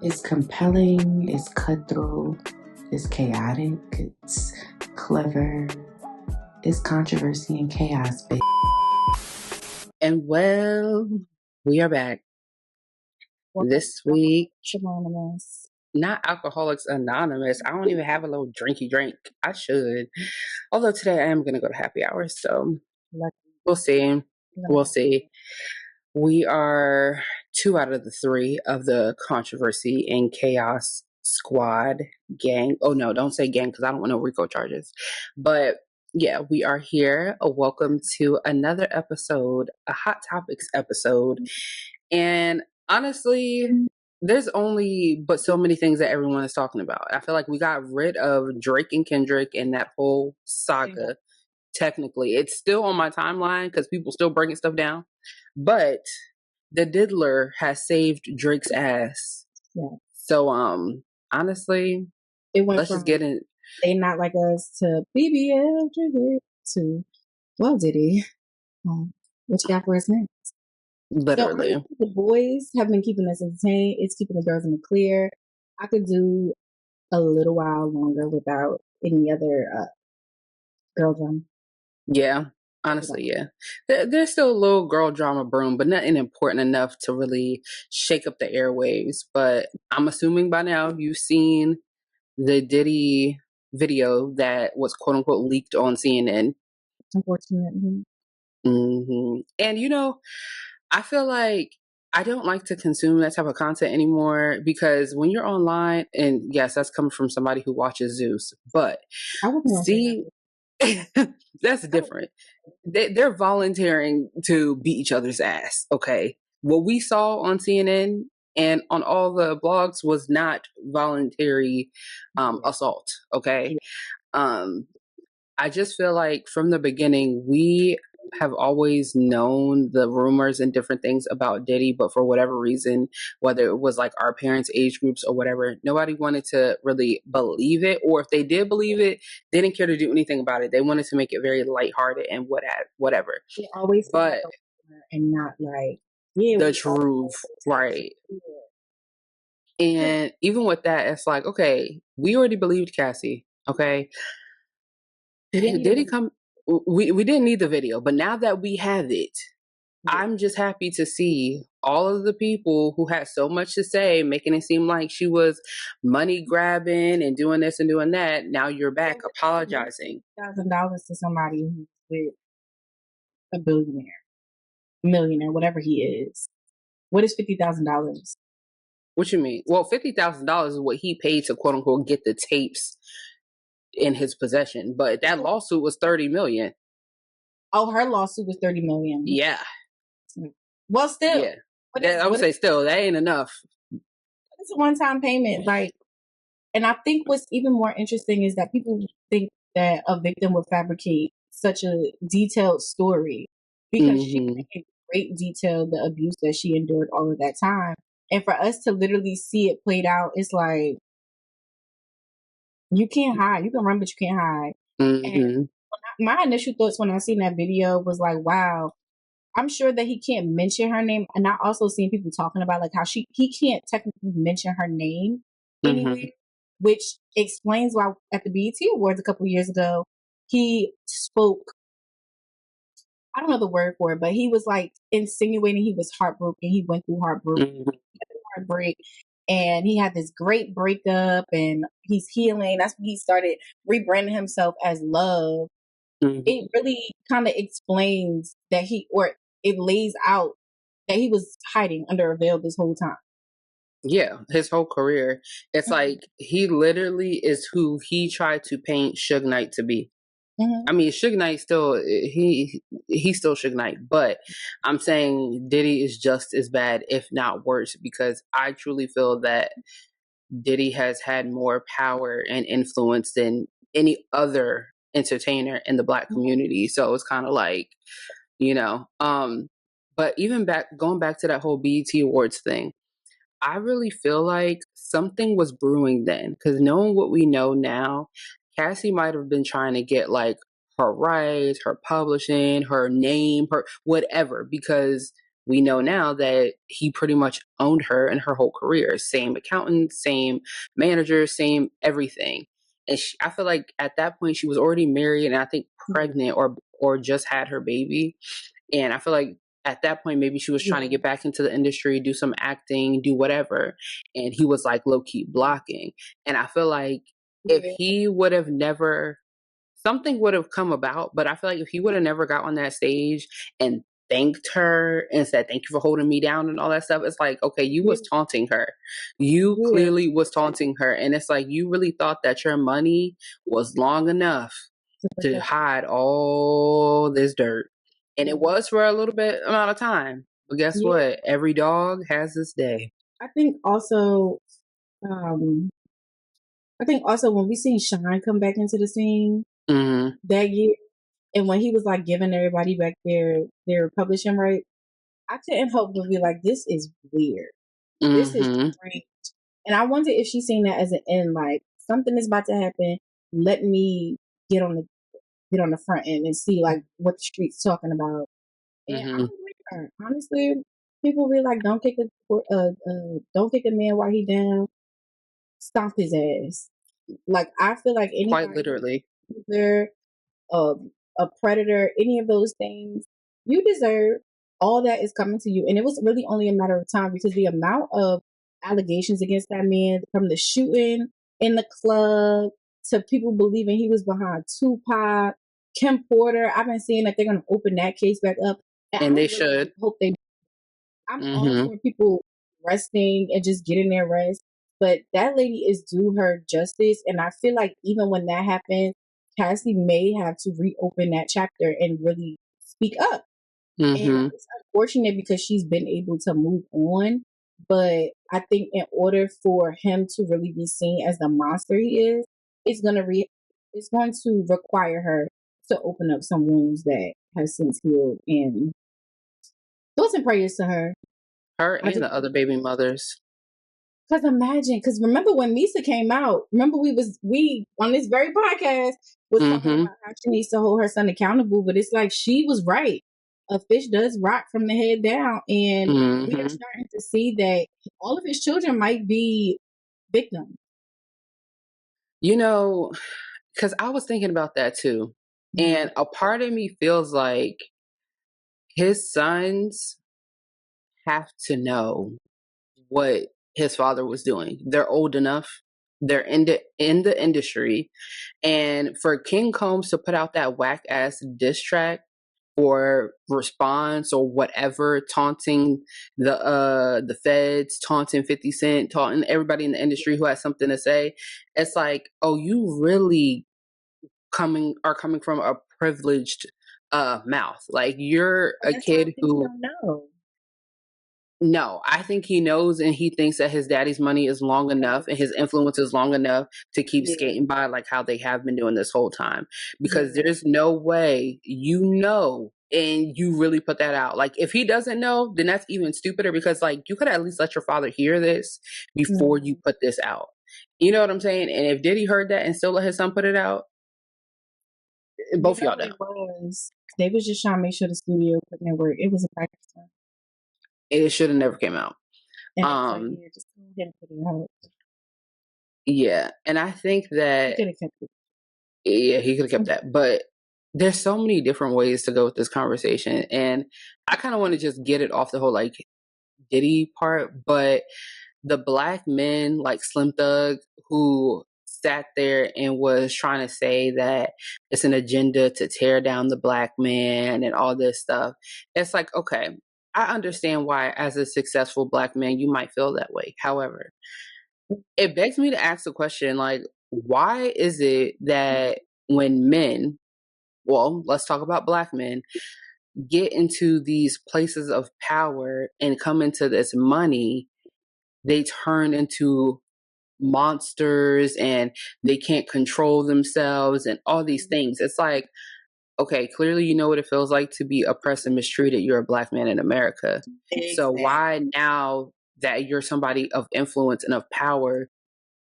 It's compelling, it's cutthroat, it's chaotic, it's clever, it's controversy and chaos, baby. And well, we are back this week. Anonymous. Not Alcoholics Anonymous. I don't even have a little drinky drink. I should. Although today I am going to go to happy hour, so we'll see. We'll see. We are 2 out of the 3 of the controversy and chaos squad gang. Oh no, don't say gang because I don't want no RICO charges. But yeah, we are here. Welcome to another episode, a Hot Topics episode. And honestly, there's only but so many things that everyone is talking about. I feel like we got rid of Drake and Kendrick and that whole saga. Technically, it's still on my timeline because people still bringing stuff down. But the diddler has saved Drake's ass. Yeah. So, honestly, it went let's from just get in. They Not Like Us to BBL to well, Diddy. What you got for us next? Literally, So, the boys have been keeping us entertained. It's keeping the girls in the clear. I could do a little while longer without any other girl drama. Yeah. Honestly, yeah. There's still a little girl drama broom, but nothing important enough to really shake up the airwaves. But I'm assuming by now you've seen the Diddy video that was quote unquote leaked on CNN. Unfortunately. Mm-hmm. And I feel like I don't like to consume that type of content anymore because when you're online, and yes, that's coming from somebody who watches Zeus, but see, that's different. They're volunteering to beat each other's ass. Okay. What we saw on CNN and on all the blogs was not voluntary assault. Okay. I just feel like from the beginning, we have always known the rumors and different things about Diddy, but for whatever reason, whether it was like our parents' age groups or whatever, nobody wanted to really believe it. Or if they did believe it, they didn't care to do anything about it. They wanted to make it very lighthearted and whatever. It always, but and not like the truth, right? And even with that, it's like, okay, we already believed Cassie. Okay, did he come? We didn't need the video, but now that we have it, I'm just happy to see all of the people who had so much to say, making it seem like she was money grabbing and doing this and doing that. Now you're back apologizing. $1,000 to somebody who's with a billionaire, millionaire, whatever he is. What is $50,000? What you mean? Well, $50,000 is what he paid to quote unquote get the tapes in his possession, but that lawsuit was $30 million. Oh, her lawsuit was $30 million. Yeah. Well, still, yeah. I would say still that ain't enough. It's a one-time payment, like, and I think what's even more interesting is that people think that a victim would fabricate such a detailed story because she in great detail the abuse that she endured all of that time, and for us to literally see it played out, it's like you can't hide. You can run, but you can't hide. And my initial thoughts when I seen that video was like, wow, I'm sure that he can't mention her name. And I also seen people talking about like how he can't technically mention her name anyway, which explains why at the BET Awards a couple of years ago, he spoke, I don't know the word for it, but he was like insinuating he was heartbroken. He went through heartbreak. And he had this great breakup and he's healing. That's when he started rebranding himself as Love. It really kind of explains that it lays out that he was hiding under a veil this whole time. Yeah, his whole career. It's like he literally is who he tried to paint Suge Knight to be. I mean, Suge Knight still he's still Suge Knight, but I'm saying Diddy is just as bad, if not worse, because I truly feel that Diddy has had more power and influence than any other entertainer in the Black community. So it's kind of like, but even going back to that whole BET Awards thing, I really feel like something was brewing then, because knowing what we know now, Cassie might have been trying to get like her rights, her publishing, her name, her whatever, because we know now that he pretty much owned her and her whole career. Same accountant, same manager, same everything. And I feel like at that point she was already married and I think pregnant or just had her baby. And I feel like at that point maybe she was trying to get back into the industry, do some acting, do whatever. And he was like low key blocking. And I feel like if he would have never, something would have come about. But I feel like if he would have never got on that stage and thanked her and said thank you for holding me down and all that stuff, it's like, okay, you was taunting her. You clearly was taunting her. And it's like you really thought that your money was long enough to hide all this dirt. And it was for a little bit amount of time. But guess what? Every dog has its day. I think also when we seen Shine come back into the scene that year, and when he was like giving everybody back their publishing rights, I couldn't help but be like, this is weird. This is strange. And I wonder if she's seen that as an end, like something is about to happen. Let me get on the front end and see like what the street's talking about. And I don't believe her. Honestly, people be like, don't kick a man while he down. Stomp his ass. Like I feel like anybody, quite literally, either a predator, any of those things, you deserve all that is coming to you. And it was really only a matter of time because the amount of allegations against that man, from the shooting in the club to people believing he was behind Tupac, Kim Porter. I've been seeing that they're going to open that case back up, and they should. Hope they. I'm all for people resting and just getting their rest, but that lady is due her justice, and I feel like even when that happens, Cassie may have to reopen that chapter and really speak up. And it's unfortunate because she's been able to move on, but I think in order for him to really be seen as the monster he is, it's going to require her to open up some wounds that have since healed. And thoughts and prayers to her. Her and the other baby mothers. Because remember when Misa came out, remember we on this very podcast was talking about how she needs to hold her son accountable, but it's like she was right. A fish does rot from the head down, and we are starting to see that all of his children might be victims. You know, because I was thinking about that too. And a part of me feels like his sons have to know what his father was doing. They're old enough. They're in the industry. And for King Combs to put out that whack ass diss track or response or whatever, taunting the feds, taunting 50 Cent, taunting everybody in the industry who has something to say, it's like, oh, you really coming from a privileged mouth. Like you're a kid who don't know. No, I think he knows and he thinks that his daddy's money is long enough and his influence is long enough to keep skating by like how they have been doing this whole time. Because there's no way and you really put that out. Like if he doesn't know, then that's even stupider because like you could at least let your father hear this before you put this out. You know what I'm saying? And if Diddy heard that and still let his son put it out, both of y'all know. They was just trying to make sure the studio put in work. It was a practice time. It should have never came out. And just him put it out. Yeah, and I think that he could have kept it. Yeah, he could have kept that. But there's so many different ways to go with this conversation, and I kind of want to just get it off the whole like Diddy part. But the black men like Slim Thug who sat there and was trying to say that it's an agenda to tear down the black man and all this stuff. It's like, okay, I understand why as a successful black man you might feel that way. However, it begs me to ask the question, like, why is it that when men, well, let's talk about black men, get into these places of power and come into this money, they turn into monsters and they can't control themselves and all these things? It's like, okay, clearly you know what it feels like to be oppressed and mistreated. You're a black man in America. Exactly. So why now that you're somebody of influence and of power,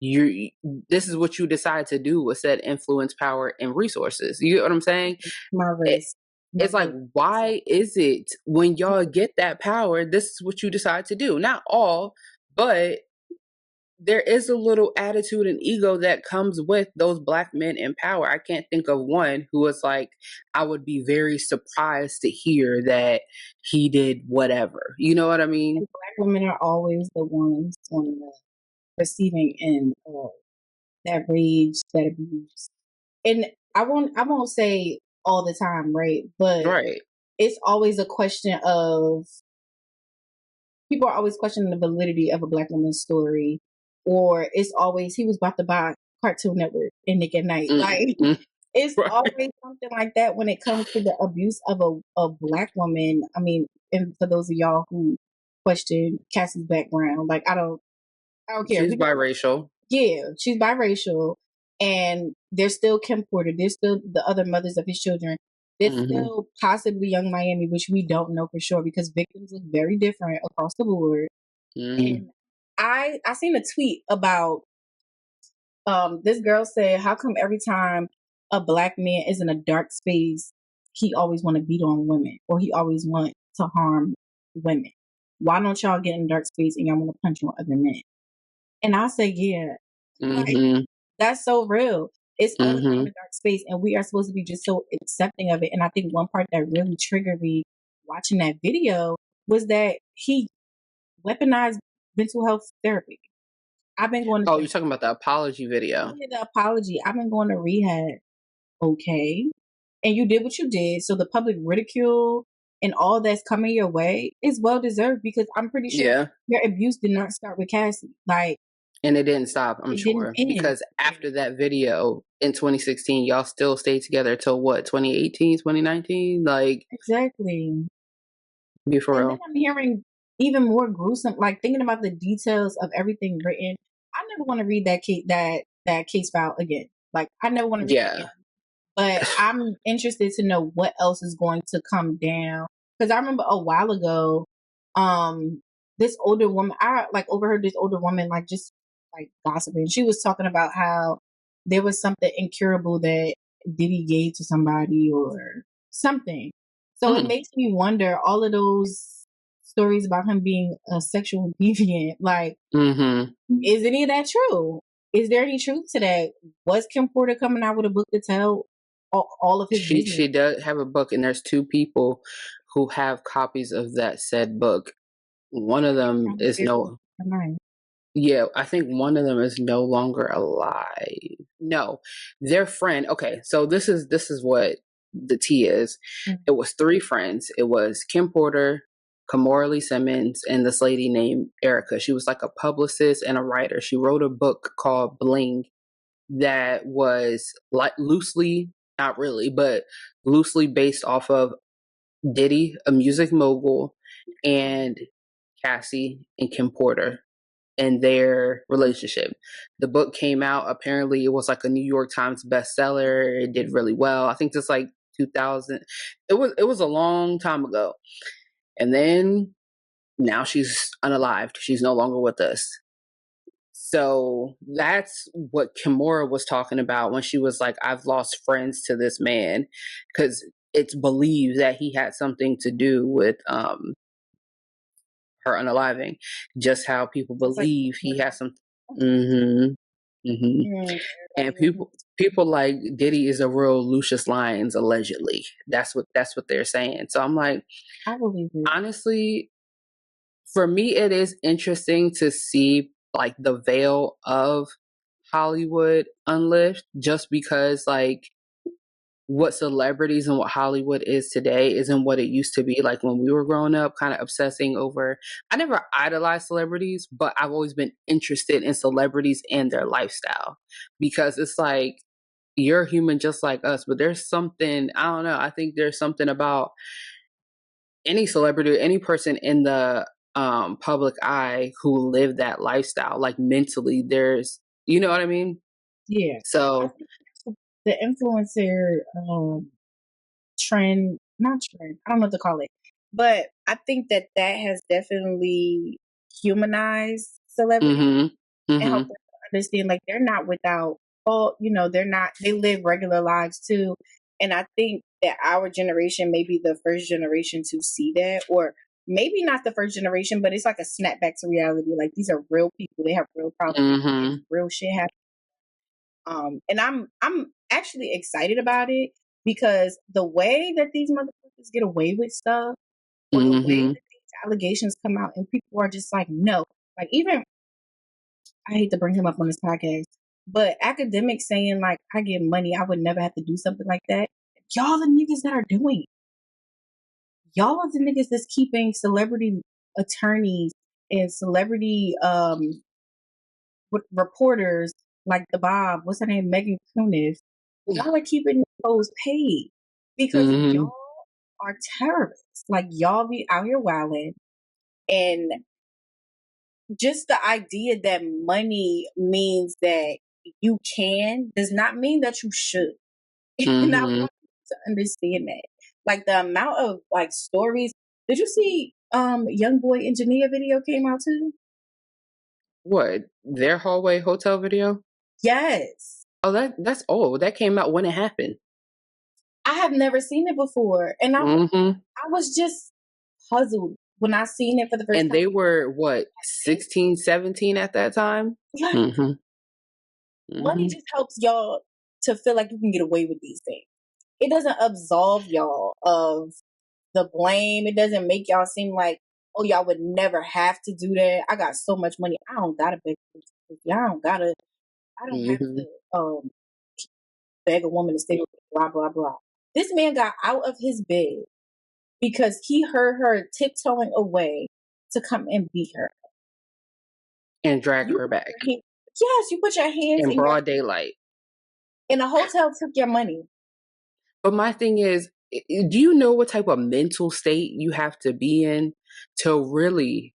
this is what you decide to do with said influence, power, and resources? You get what I'm saying? My race. It's like, why is it when y'all get that power, this is what you decide to do? Not all, but there is a little attitude and ego that comes with those black men in power. I can't think of one who was like, I would be very surprised to hear that he did whatever. You know what I mean? And black women are always the ones on the receiving end of that rage, that abuse. And I won't say all the time, right? But right. It's always a question of, people are always questioning the validity of a black woman's story, or it's always, he was about to buy Cartoon Network and Nick at Night. Like, it's right. always something like that when it comes to the abuse of a black woman. I mean, and for those of y'all who question Cassie's background, like, I don't care. She's biracial. Yeah, she's biracial, and there's still Kim Porter. There's still the other mothers of his children. There's still possibly Young Miami, which we don't know for sure because victims look very different across the board. And I seen a tweet about this girl said, how come every time a black man is in a dark space, he always want to beat on women, or he always want to harm women? Why don't y'all get in a dark space and y'all want to punch on other men? And I say, yeah, like, that's so real. It's all the time in dark space, and we are supposed to be just so accepting of it. And I think one part that really triggered me watching that video was that he weaponized mental health therapy. I've been going to. Oh, you're talking about the apology video. Yeah, the apology. I've been going to rehab. Okay. And you did what you did. So the public ridicule and all that's coming your way is well deserved, because I'm pretty sure your abuse did not start with Cassie. Like, and it didn't stop, I'm sure. Because after that video in 2016, y'all still stayed together till what, 2018, 2019? Like, exactly. Be for real. Then I'm hearing even more gruesome, like thinking about the details of everything written. I never want to read that case file again. Like, I never want to read it again. But I'm interested to know what else is going to come down. Because I remember a while ago, this older woman, I like overheard this older woman like just like gossiping. She was talking about how there was something incurable that Diddy gave to somebody or something. So it makes me wonder, all of those stories about him being a sexual deviant, like, is any of that true? Is there any truth to that? Was Kim Porter coming out with a book to tell all of his business? She does have a book, and there's two people who have copies of that said book. One of them is yeah, I think one of them is no longer alive. No, their friend. Okay, so this is what the tea is. It was three friends. It was Kim Porter, Kimora Lee Simmons, and this lady named Erica. She was like a publicist and a writer. She wrote a book called Bling that was like loosely, not really, but loosely based off of Diddy, a music mogul, and Cassie and Kim Porter and their relationship. The book came out. Apparently, it was like a New York Times bestseller. It did really well. I think just like 2000. It was a long time ago. And then now she's unalived. She's no longer with us. So that's what Kimora was talking about when she was like, I've lost friends to this man, because it's believed that he had something to do with her unaliving. Just how people believe he has some. And people like Diddy is a real Lucius Lyons, allegedly. That's what they're saying. So I'm like, I believe it. Honestly, for me, it is interesting to see like the veil of Hollywood unlift, just because like what celebrities and what Hollywood is today isn't what it used to be. Like when we were growing up, kind of obsessing over, I never idolized celebrities, but I've always been interested in celebrities and their lifestyle, because it's like, you're human just like us, but there's something, I don't know, I think there's something about any celebrity, any person in the public eye who live that lifestyle, like mentally, there's, you know what I mean? Yeah. So the influencer trend, not trend, I don't know what to call it, but I think that has definitely humanized celebrities and helped them understand, like, they're not without fault, you know, they live regular lives too. And I think that our generation may be the first generation to see that, or maybe not the first generation, but it's like a snapback to reality. Like these are real people; they have real problems, Mm-hmm. real shit happens. And I'm actually excited about it because the way that these motherfuckers get away with stuff, or the way that these allegations come out, and people are just like, no, like even I hate to bring him up on this podcast, but academics saying like, I get money, I would never have to do something like that. Y'all the niggas that are doing it. Y'all are the niggas that's keeping celebrity attorneys and celebrity reporters like the Bob, what's her name, Megan Kunis. Y'all are keeping those paid because y'all are terrorists. Like y'all be out here wilding, and just the idea that money means that you can does not mean that you should. And I want you to understand that. Like the amount of like stories. Did you see Young Boy Engineer video came out too? What? Their hallway hotel video? Yes. Oh, that's old. That came out when it happened. I have never seen it before. And I was just puzzled when I seen it for the first time. And they were what, 16, 17 at that time? Yes. Money just helps y'all to feel like you can get away with these things. It doesn't absolve y'all of the blame. It doesn't make y'all seem like, oh, y'all would never have to do that. I got so much money. I don't gotta beg. I don't have to beg a woman to stay with me, blah, blah, blah. This man got out of his bed because he heard her tiptoeing away to come and beat her. And drag her back. Yes, you put your hands in broad daylight. And a hotel took your money. But my thing is, do you know what type of mental state you have to be in to really...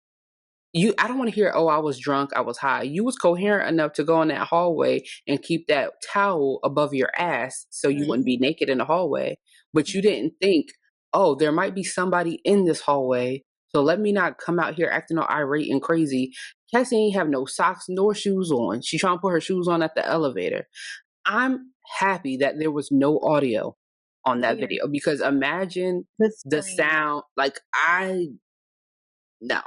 I don't want to hear, oh, I was drunk, I was high. You was coherent enough to go in that hallway and keep that towel above your ass so you wouldn't be naked in the hallway. But you didn't think, oh, there might be somebody in this hallway, so let me not come out here acting all irate and crazy. Cassie ain't have no socks nor shoes on. She trying to put her shoes on at the elevator. I'm happy that there was no audio on that video, because imagine the sound. Like, no.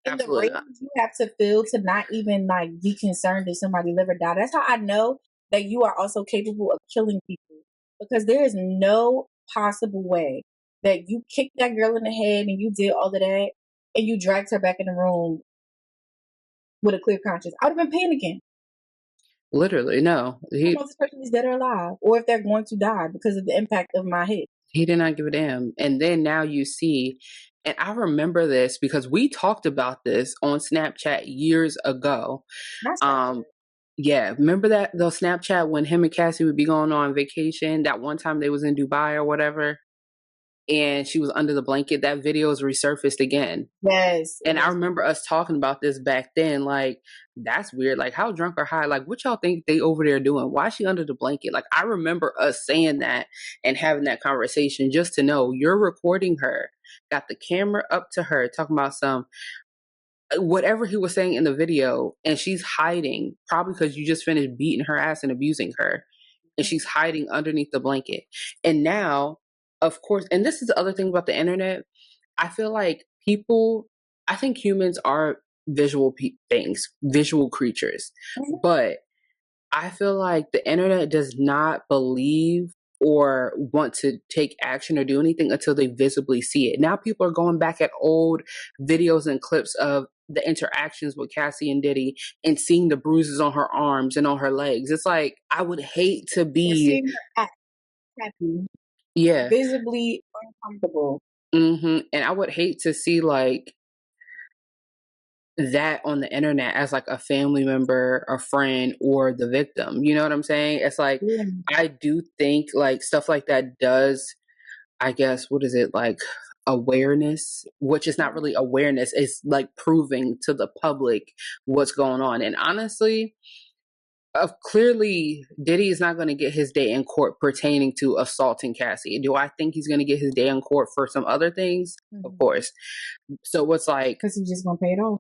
And the rage you have to feel to not even like be concerned if somebody live or die. That's how I know that you are also capable of killing people, because there is no possible way that you kicked that girl in the head and you did all of that and you dragged her back in the room with a clear conscience. I would have been panicking. Literally, no. I don't know if this person is dead or alive, or if they're going to die because of the impact of my hit. He did not give a damn. And then now you see, and I remember this because we talked about this on Snapchat years ago. Yeah, remember that the Snapchat when him and Cassie would be going on vacation? That one time they was in Dubai or whatever, and she was under the blanket. That video is resurfaced again. Yes. And I remember us talking about this back then. Like, that's weird. Like, how drunk or high? Like, what y'all think they over there doing? Why is she under the blanket? Like, I remember us saying that and having that conversation just to know you're recording her, got the camera up to her, talking about some whatever he was saying in the video, and she's hiding, probably because you just finished beating her ass and abusing her, and she's hiding underneath the blanket. And now, of course, and this is the other thing about the internet, I feel like I think humans are visual visual creatures, but I feel like the internet does not believe or want to take action or do anything until they visibly see it. Now people are going back at old videos and clips of the interactions with Cassie and Diddy and seeing the bruises on her arms and on her legs. It's like, I would hate to be happy. Yeah. Visibly uncomfortable. And I would hate to see like that on the internet as like a family member, a friend, or the victim. You know what I'm saying? It's like, I do think like stuff like that does, I guess, what is it, like awareness, which is not really awareness. It's like proving to the public what's going on. And honestly, clearly Diddy is not going to get his day in court pertaining to assaulting Cassie. Do I think he's going to get his day in court for some other things? Of course. So what's like, because he's just going to pay it off.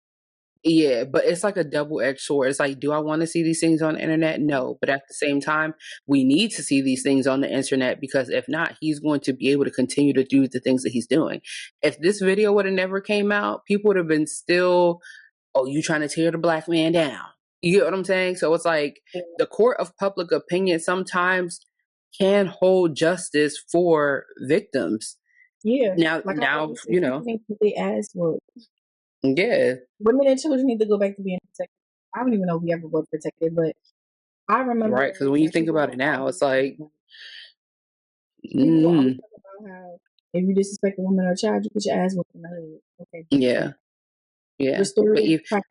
Yeah, but it's like a double-edged sword. It's like, do I want to see these things on the internet? No. But at the same time, we need to see these things on the internet, because if not, he's going to be able to continue to do the things that he's doing. If this video would have never came out, people would have been still, oh, you trying to tear the black man down. You get what I'm saying? So it's like the court of public opinion sometimes can hold justice for victims. Yeah. Now, Like you know, they asked for. yeah. Women and children need to go back to being protected. I don't even know if we ever were protected, but I remember. Right. Because when you think about it now, it's like, people always talk about how if you disrespect a woman or a child, you put your ass whooped in the hood. Okay. yeah. Yeah. Restorative But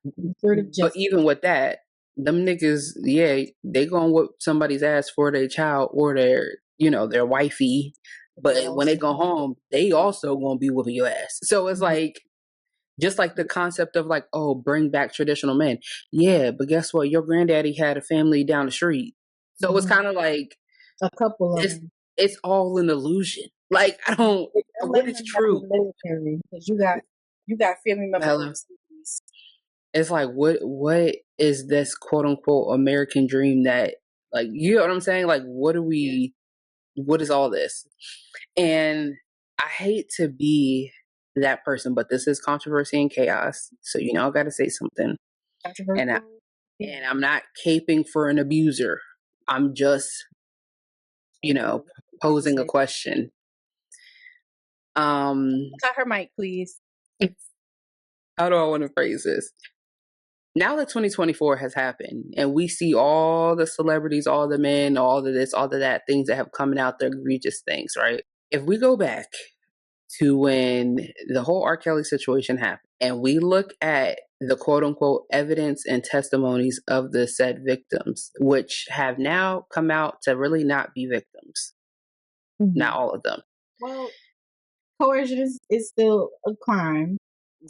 justice. even with that, them niggas, yeah, they gonna whoop somebody's ass for their child or their wifey. But when they go home, they also gonna be whooping your ass. So it's like, just like the concept of like, oh, bring back traditional men. Yeah, but guess what? Your granddaddy had a family down the street. So it's kind of like a couple of them. It's all an illusion. Like, I don't. What is true? Because you got family members. It's like, what is this quote unquote American dream that, like, you know what I'm saying? Like, what is all this? And I hate to be that person, but this is controversy and chaos. So, I got to say something. And I'm not caping for an abuser. I'm just, posing a question. Cut her mic, please. How do I want to phrase this? Now that 2024 has happened and we see all the celebrities, all the men, all of this, all of that, things that have come out, the egregious things, right? If we go back to when the whole R. Kelly situation happened and we look at the quote unquote evidence and testimonies of the said victims, which have now come out to really not be victims, not all of them. Well, coercion is still a crime.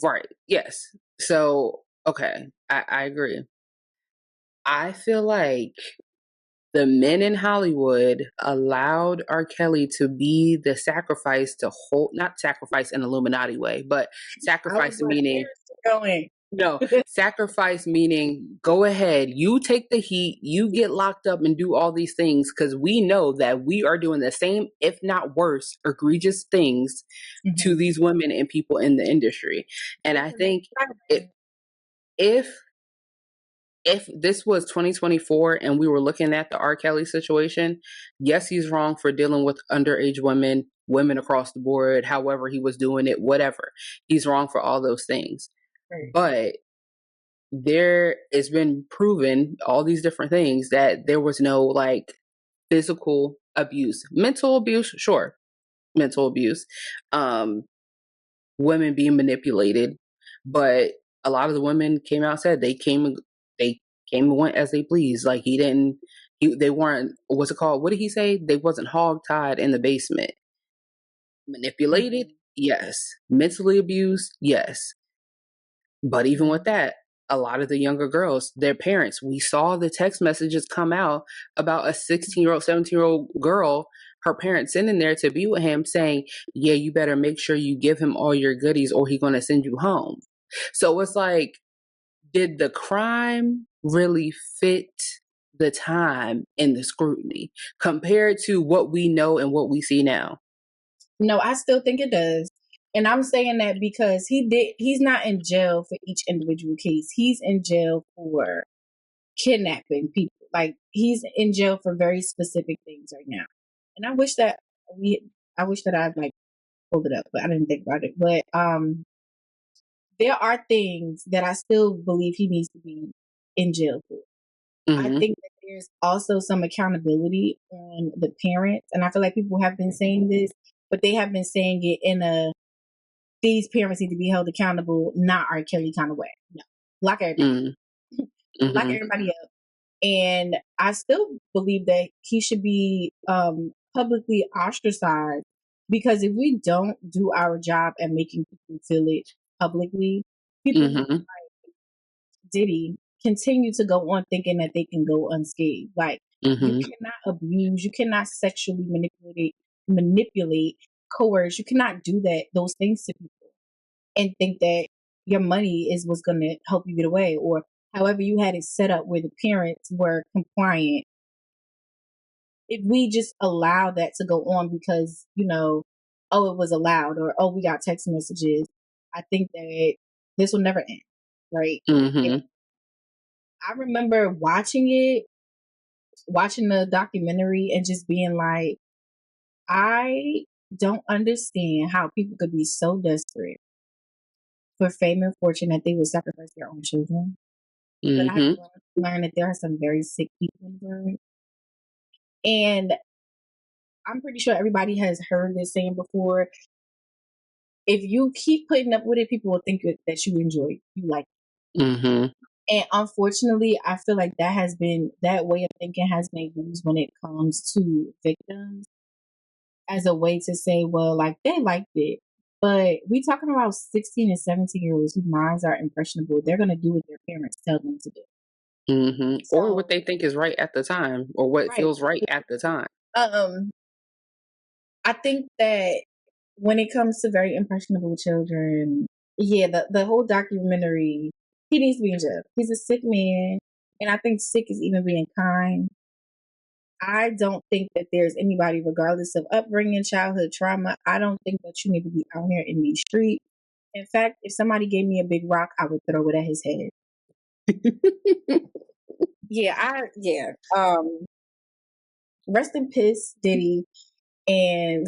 Right. Yes. So, okay. I agree. I feel like the men in Hollywood allowed R. Kelly to be the sacrifice to hold, not sacrifice in an Illuminati way, but sacrifice meaning, sacrifice meaning, go ahead, you take the heat, you get locked up and do all these things, because we know that we are doing the same, if not worse, egregious things to these women and people in the industry. And I think if this was 2024 and we were looking at the R. Kelly situation, yes, he's wrong for dealing with underage women across the board, however he was doing it, whatever. He's wrong for all those things. Right. But there has been proven all these different things that there was no like physical abuse, mental abuse, sure, mental abuse, women being manipulated, but a lot of the women came out and said they came and went as they pleased. Like they weren't, what's it called? What did he say? They wasn't hogtied in the basement. Manipulated? Yes. Mentally abused? Yes. But even with that, a lot of the younger girls, their parents, we saw the text messages come out about a 16-year-old, 17-year-old girl, her parents sending there to be with him saying, yeah, you better make sure you give him all your goodies or he's going to send you home. So it's like, did the crime really fit the time and the scrutiny compared to what we know and what we see now? No, I still think it does. And I'm saying that because he's not in jail for each individual case. He's in jail for kidnapping people. Like, he's in jail for very specific things right now. And I wish that I'd like pulled it up, but I didn't think about it. But there are things that I still believe he needs to be in jail for. I think that there's also some accountability on the parents. And I feel like people have been saying this, but they have been saying it in these parents need to be held accountable, not R. Kelly kind of way. No. Lock everybody. Lock everybody up. And I still believe that he should be publicly ostracized, because if we don't do our job at making people feel it publicly, people like Diddy continue to go on thinking that they can go unscathed. Like, you cannot abuse, you cannot sexually manipulate, coerce. You cannot do those things to people and think that your money is what's going to help you get away, or however you had it set up where the parents were compliant. If we just allow that to go on because, oh, it was allowed, or oh, we got text messages, I think that this will never end, right? Mm-hmm. I remember watching the documentary and just being like, I don't understand how people could be so desperate for fame and fortune that they would sacrifice their own children. But I've Mm-hmm. learned that there are some very sick people in the world. And I'm pretty sure everybody has heard this saying before. If you keep putting up with it, people will think that you enjoy it. You like it. Mm-hmm. And unfortunately, I feel like that way of thinking has been used when it comes to victims as a way to say, well, like they liked it. But we talking about 16 and 17-year-olds whose minds are impressionable. They're going to do what their parents tell them to do. Mm-hmm. Or what So, they think is right at the time, or what right. feels right at the time. I think that when it comes to very impressionable children, yeah, the whole documentary, he needs to be in jail. He's a sick man, and I think sick is even being kind. I don't think that there's anybody, regardless of upbringing, childhood trauma, I don't think that you need to be out here in these streets. In fact, if somebody gave me a big rock, I would throw it at his head. Yeah. Rest in peace, Diddy, and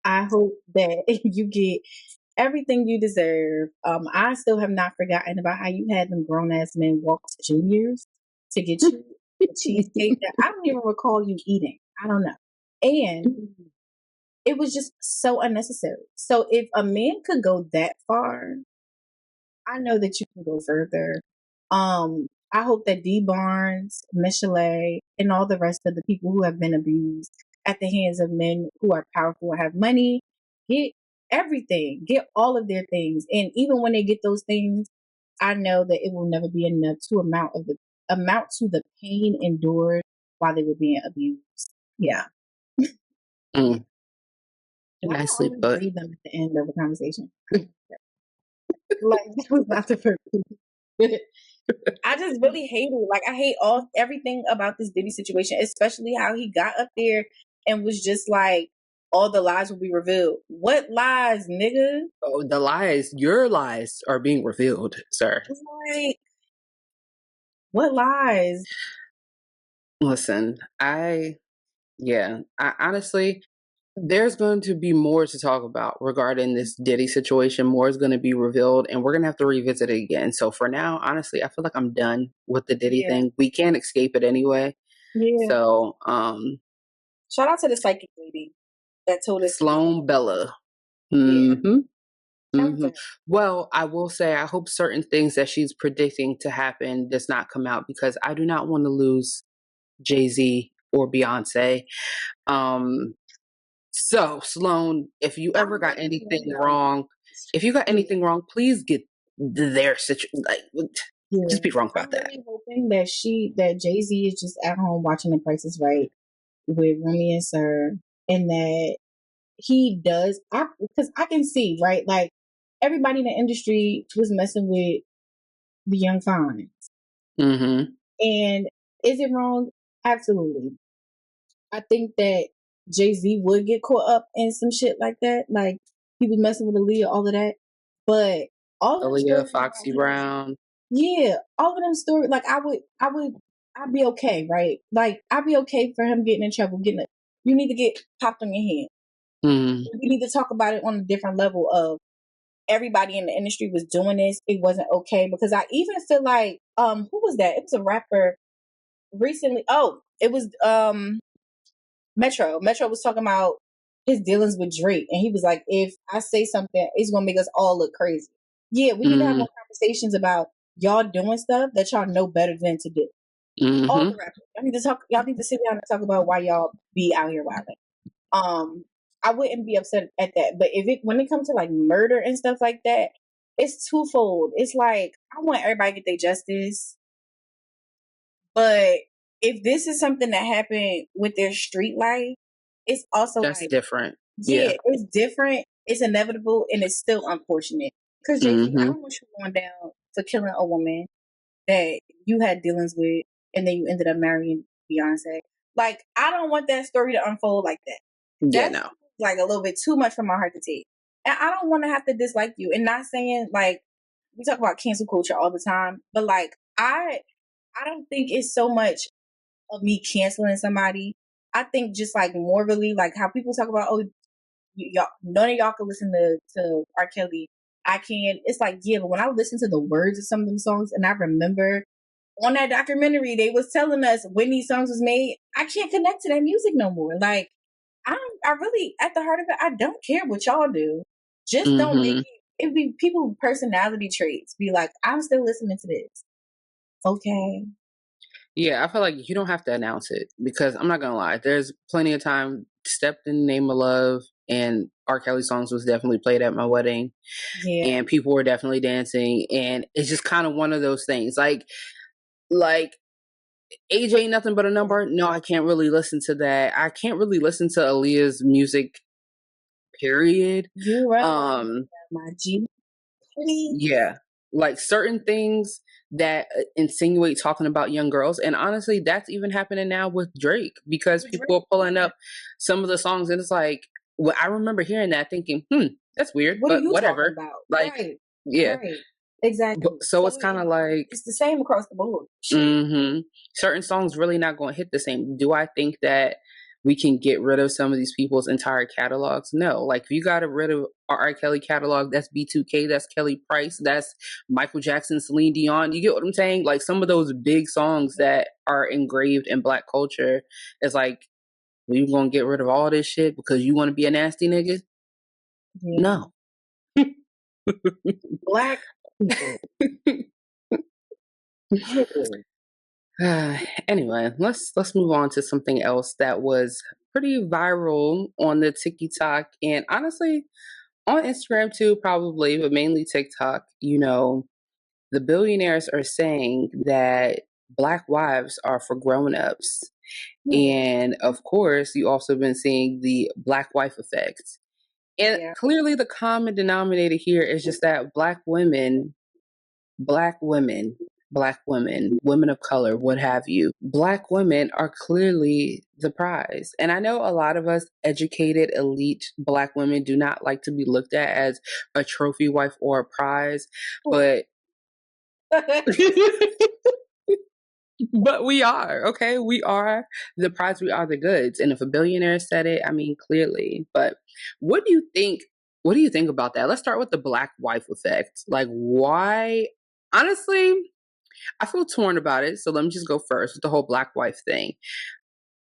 I hope that you get everything you deserve. I still have not forgotten about how you had them grown ass men walk to Junior's to get you a cheesecake that I don't even recall you eating. I don't know. And it was just so unnecessary. So if a man could go that far, I know that you can go further. I hope that D Barnes, Michelet, and all the rest of the people who have been abused at the hands of men who are powerful and have money get everything, get all of their things. And even when they get those things, I know that it will never be enough to amount to the pain endured while they were being abused. Yeah. Mm. Why do I Nicely always put. read them at the end of a conversation? Like that was not the purpose. I just really hate it. Like I hate everything about this Diddy situation, especially how he got up there and was just like, all the lies will be revealed. What lies, nigga? Oh, your lies are being revealed, sir. Like, what lies? Listen, I honestly, there's going to be more to talk about regarding this Diddy situation. More is going to be revealed, and we're going to have to revisit it again. So for now, honestly, I feel like I'm done with the Diddy Yeah. thing. We can't escape it anyway. Yeah. So, shout out to the psychic lady that told us. Sloan Bella. Yeah. Mm-hmm. Shout out to Mm-hmm. her. Well, I will say, I hope certain things that she's predicting to happen does not come out, because I do not want to lose Jay-Z or Beyonce. So Sloan, if you ever got anything wrong, please get their situation. Like, just be wrong about I'm that. really hoping that Jay-Z is just at home watching The Price is Right with Remy and Sir, and that he does, because I can see, right, like everybody in the industry was messing with the young fine. Mm-hmm. And is it wrong? Absolutely. I think that Jay-Z would get caught up in some shit like that. Like he was messing with Aaliyah, all of that. But all of them Aaliyah, stories Foxy about Brown. yeah, all of them stories, like I'd be okay, right? Like I'd be okay for him getting in trouble, you need to get popped on your head. Mm-hmm. We need to talk about it on a different level of everybody in the industry was doing this. It wasn't okay, because I even feel like who was that? It was a rapper recently. Oh, it was Metro. Metro was talking about his dealings with Drake, and he was like, if I say something, it's gonna make us all look crazy. Yeah, we need to have more conversations about y'all doing stuff that y'all know better than to do. All Mm-hmm. the rappers. Y'all need to sit down and talk about why y'all be out here wilding. I wouldn't be upset at that. But when it comes to like murder and stuff like that, it's twofold. It's like I want everybody to get their justice, but if this is something that happened with their street life, it's also That's like, different. yeah, Yeah. it's different. It's inevitable, and it's still unfortunate. Because Jay-Z, I don't want you going down for killing a woman that you had dealings with, and then you ended up marrying Beyonce. Like, I don't want that story to unfold like that. Yeah, That's no. like a little bit too much for my heart to take. And I don't want to have to dislike you. And not saying like we talk about cancel culture all the time, but like I don't think it's so much of me canceling somebody. I think just like morally, like how people talk about, oh, y'all, none of y'all can listen to R. Kelly. I can. It's like, yeah, but when I listen to the words of some of them songs, and I remember on that documentary they was telling us when these songs was made, I can't connect to that music no more. Like, I really, at the heart of it, I don't care what y'all do. Just don't make it be people personality traits. Be like, I'm still listening to this. Okay. Yeah, I feel like you don't have to announce it because I'm not gonna lie. There's plenty of time. Stepped in the Name of Love and R. Kelly songs was definitely played at my wedding, and people were definitely dancing. And it's just kind of one of those things. Like age ain't nothing but a number. No, I can't really listen to that. I can't really listen to Aaliyah's music. Period. You're right. My G. Yeah, like certain things that insinuate talking about young girls, and honestly that's even happening now with Drake because people are pulling up some of the songs and it's like, well, I remember hearing that thinking, that's weird, what but are you whatever. talking about? Like, Right. yeah, Right. Exactly. so it's kind of like it's the same across the board. certain songs really not going to hit the same. Do I think that we can get rid of some of these people's entire catalogs? No. Like, if you got rid of R. Kelly catalog, that's B2K, that's Kelly Price, that's Michael Jackson, Celine Dion. You get what I'm saying? Like, some of those big songs that are engraved in Black culture, is like, we going to get rid of all this shit because you want to be a nasty nigga? Yeah. No. Black people. Anyway, let's move on to something else that was pretty viral on the TikTok and honestly on Instagram too, probably, but mainly TikTok. You know, the billionaires are saying that Black wives are for grown-ups. And of course, you also been seeing the Black wife effect. And clearly the common denominator here is just that Black women, women of color, what have you, Black women are clearly the prize. And I know a lot of us educated, elite Black women do not like to be looked at as a trophy wife or a prize, but but we are, okay? We are the prize, we are the goods. And if a billionaire said it, I mean, clearly. But what do you think? What do you think about that? Let's start with the Black wife effect. Like, why? Honestly, I feel torn about it. So let me just go first with the whole Black wife thing.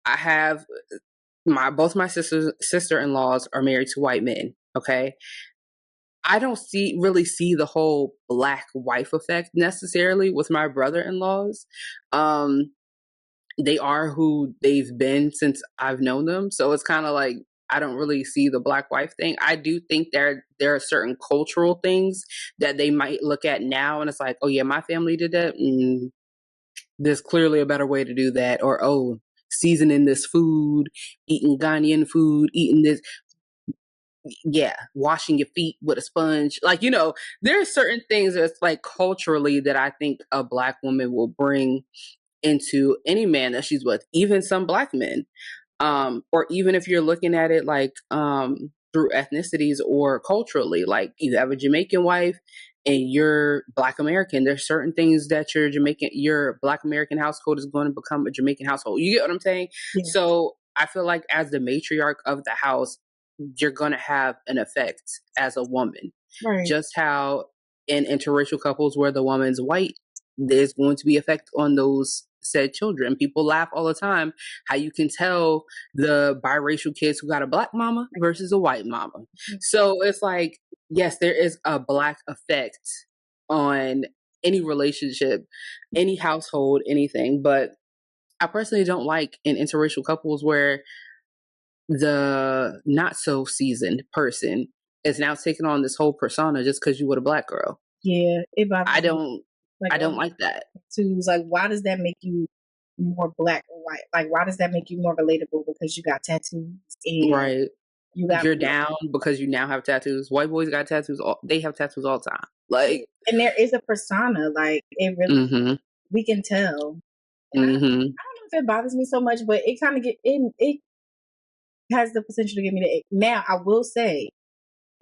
I have both my sister-in-laws are married to white men. Okay. I don't really see the whole Black wife effect necessarily with my brother-in-laws. They are who they've been since I've known them. So it's kind of like, I don't really see the Black wife thing. I do think there are certain cultural things that they might look at now and it's like, oh yeah, my family did that. There's clearly a better way to do that. Or, oh, seasoning this food, eating Ghanaian food, eating this. Yeah, washing your feet with a sponge. Like, you know, there are certain things that's like culturally that I think a Black woman will bring into any man that she's with, even some Black men. Or even if you're looking at it like through ethnicities or culturally, like you have a Jamaican wife and you're Black American, there's certain things that your Black American household is going to become a Jamaican household. You get what I'm saying? Yeah. So I feel like as the matriarch of the house, you're going to have an effect as a woman. Right. Just how in interracial couples where the woman's white, there's going to be effect on those said children. People laugh all the time how you can tell the biracial kids who got a Black mama versus a white mama. Mm-hmm. So it's like, yes, there is a Black effect on any relationship, any household, anything. But I personally don't like in interracial couples where the not so seasoned person is now taking on this whole persona just because you were a Black girl. Yeah, I don't like that. Too. It's like, why does that make you more Black or white? Like, why does that make you more relatable because you got tattoos? And right. you're down because you now have tattoos. White boys got tattoos. They have tattoos all the time. Like, and there is a persona. Like, it really, we can tell. And I don't know if it bothers me so much, but it kind of it has the potential to give me the ick. Now, I will say,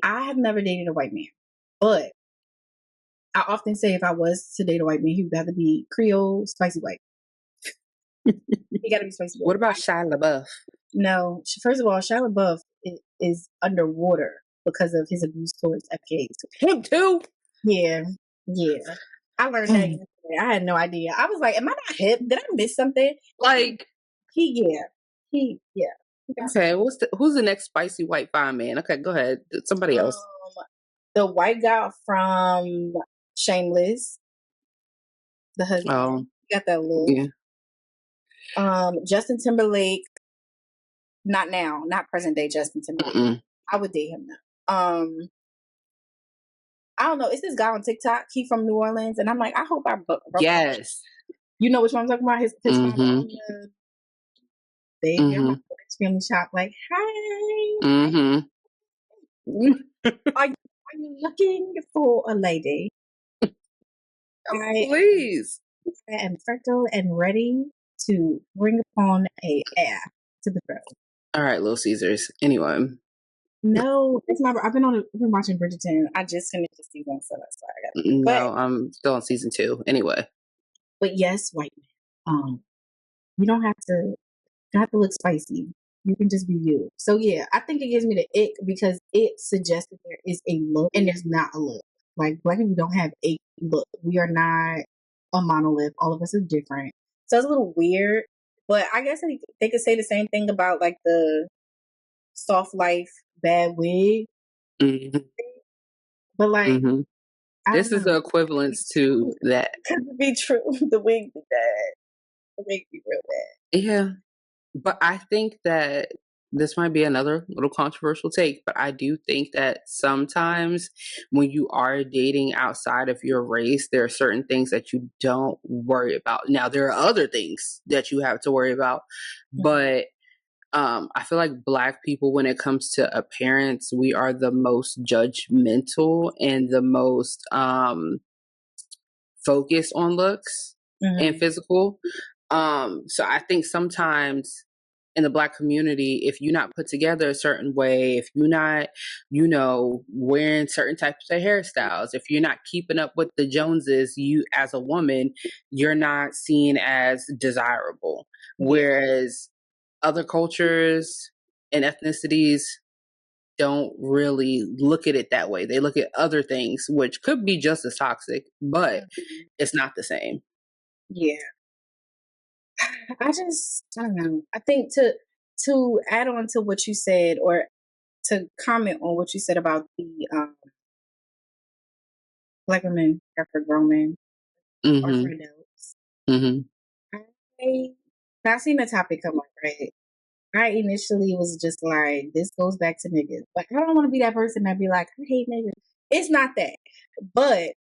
I have never dated a white man, but I often say if I was to date a white man, he would have to be Creole, spicy white. He got to be spicy white. What about Shia LaBeouf? No, first of all, Shia LaBeouf is underwater because of his abuse towards FKs. Him too? Yeah. I learned that yesterday. I had no idea. I was like, am I not hip? Did I miss something? Like, Okay, who's the next spicy white fine man? Okay, go ahead. Somebody else. The white guy from Shameless, the husband. Oh, got that look. Yeah. Justin Timberlake. Not now, not present day Justin Timberlake. I would date him now. I don't know. It's this guy on TikTok. He from New Orleans, and I'm like, I hope I broke. Yes. You know which one I'm talking about? His father. They're extremely shocked. Like, hi. Are you looking for a lady? Please. I am fertile and ready to bring upon a heir to the throne. All right, Little Caesars. Anyway. No, it's not. I've been watching Bridgerton. I just finished the season, so that's why I got it. No, I'm still on season 2. Anyway. But yes, white man. You don't have to look spicy. You can just be you. So yeah, I think it gives me the ick because it suggests that there is a look and there's not a look. Like, black people don't have a look. We are not a monolith. All of us are different. So it's a little weird. But I guess they could say the same thing about like the soft life bad wig. But like, this is the equivalence to that. To be true, the wig be bad. The wig be real bad. Yeah. But I think that this might be another little controversial take, but I do think that sometimes when you are dating outside of your race, there are certain things that you don't worry about. Now, there are other things that you have to worry about, but I feel like Black people, when it comes to appearance, we are the most judgmental and the most focused on looks and physical. So I think sometimes in the Black community, if you're not put together a certain way, if you're not, wearing certain types of hairstyles, if you're not keeping up with the Joneses, you as a woman, you're not seen as desirable. Whereas other cultures and ethnicities don't really look at it that way. They look at other things, which could be just as toxic, but it's not the same. Yeah. I don't know. I think to add on to what you said, or to comment on what you said about the Black women after grown men or for adults. I seen the topic come up, right? I initially was just like, this goes back to niggas. Like, I don't want to be that person that be like, I hate niggas. It's not that. But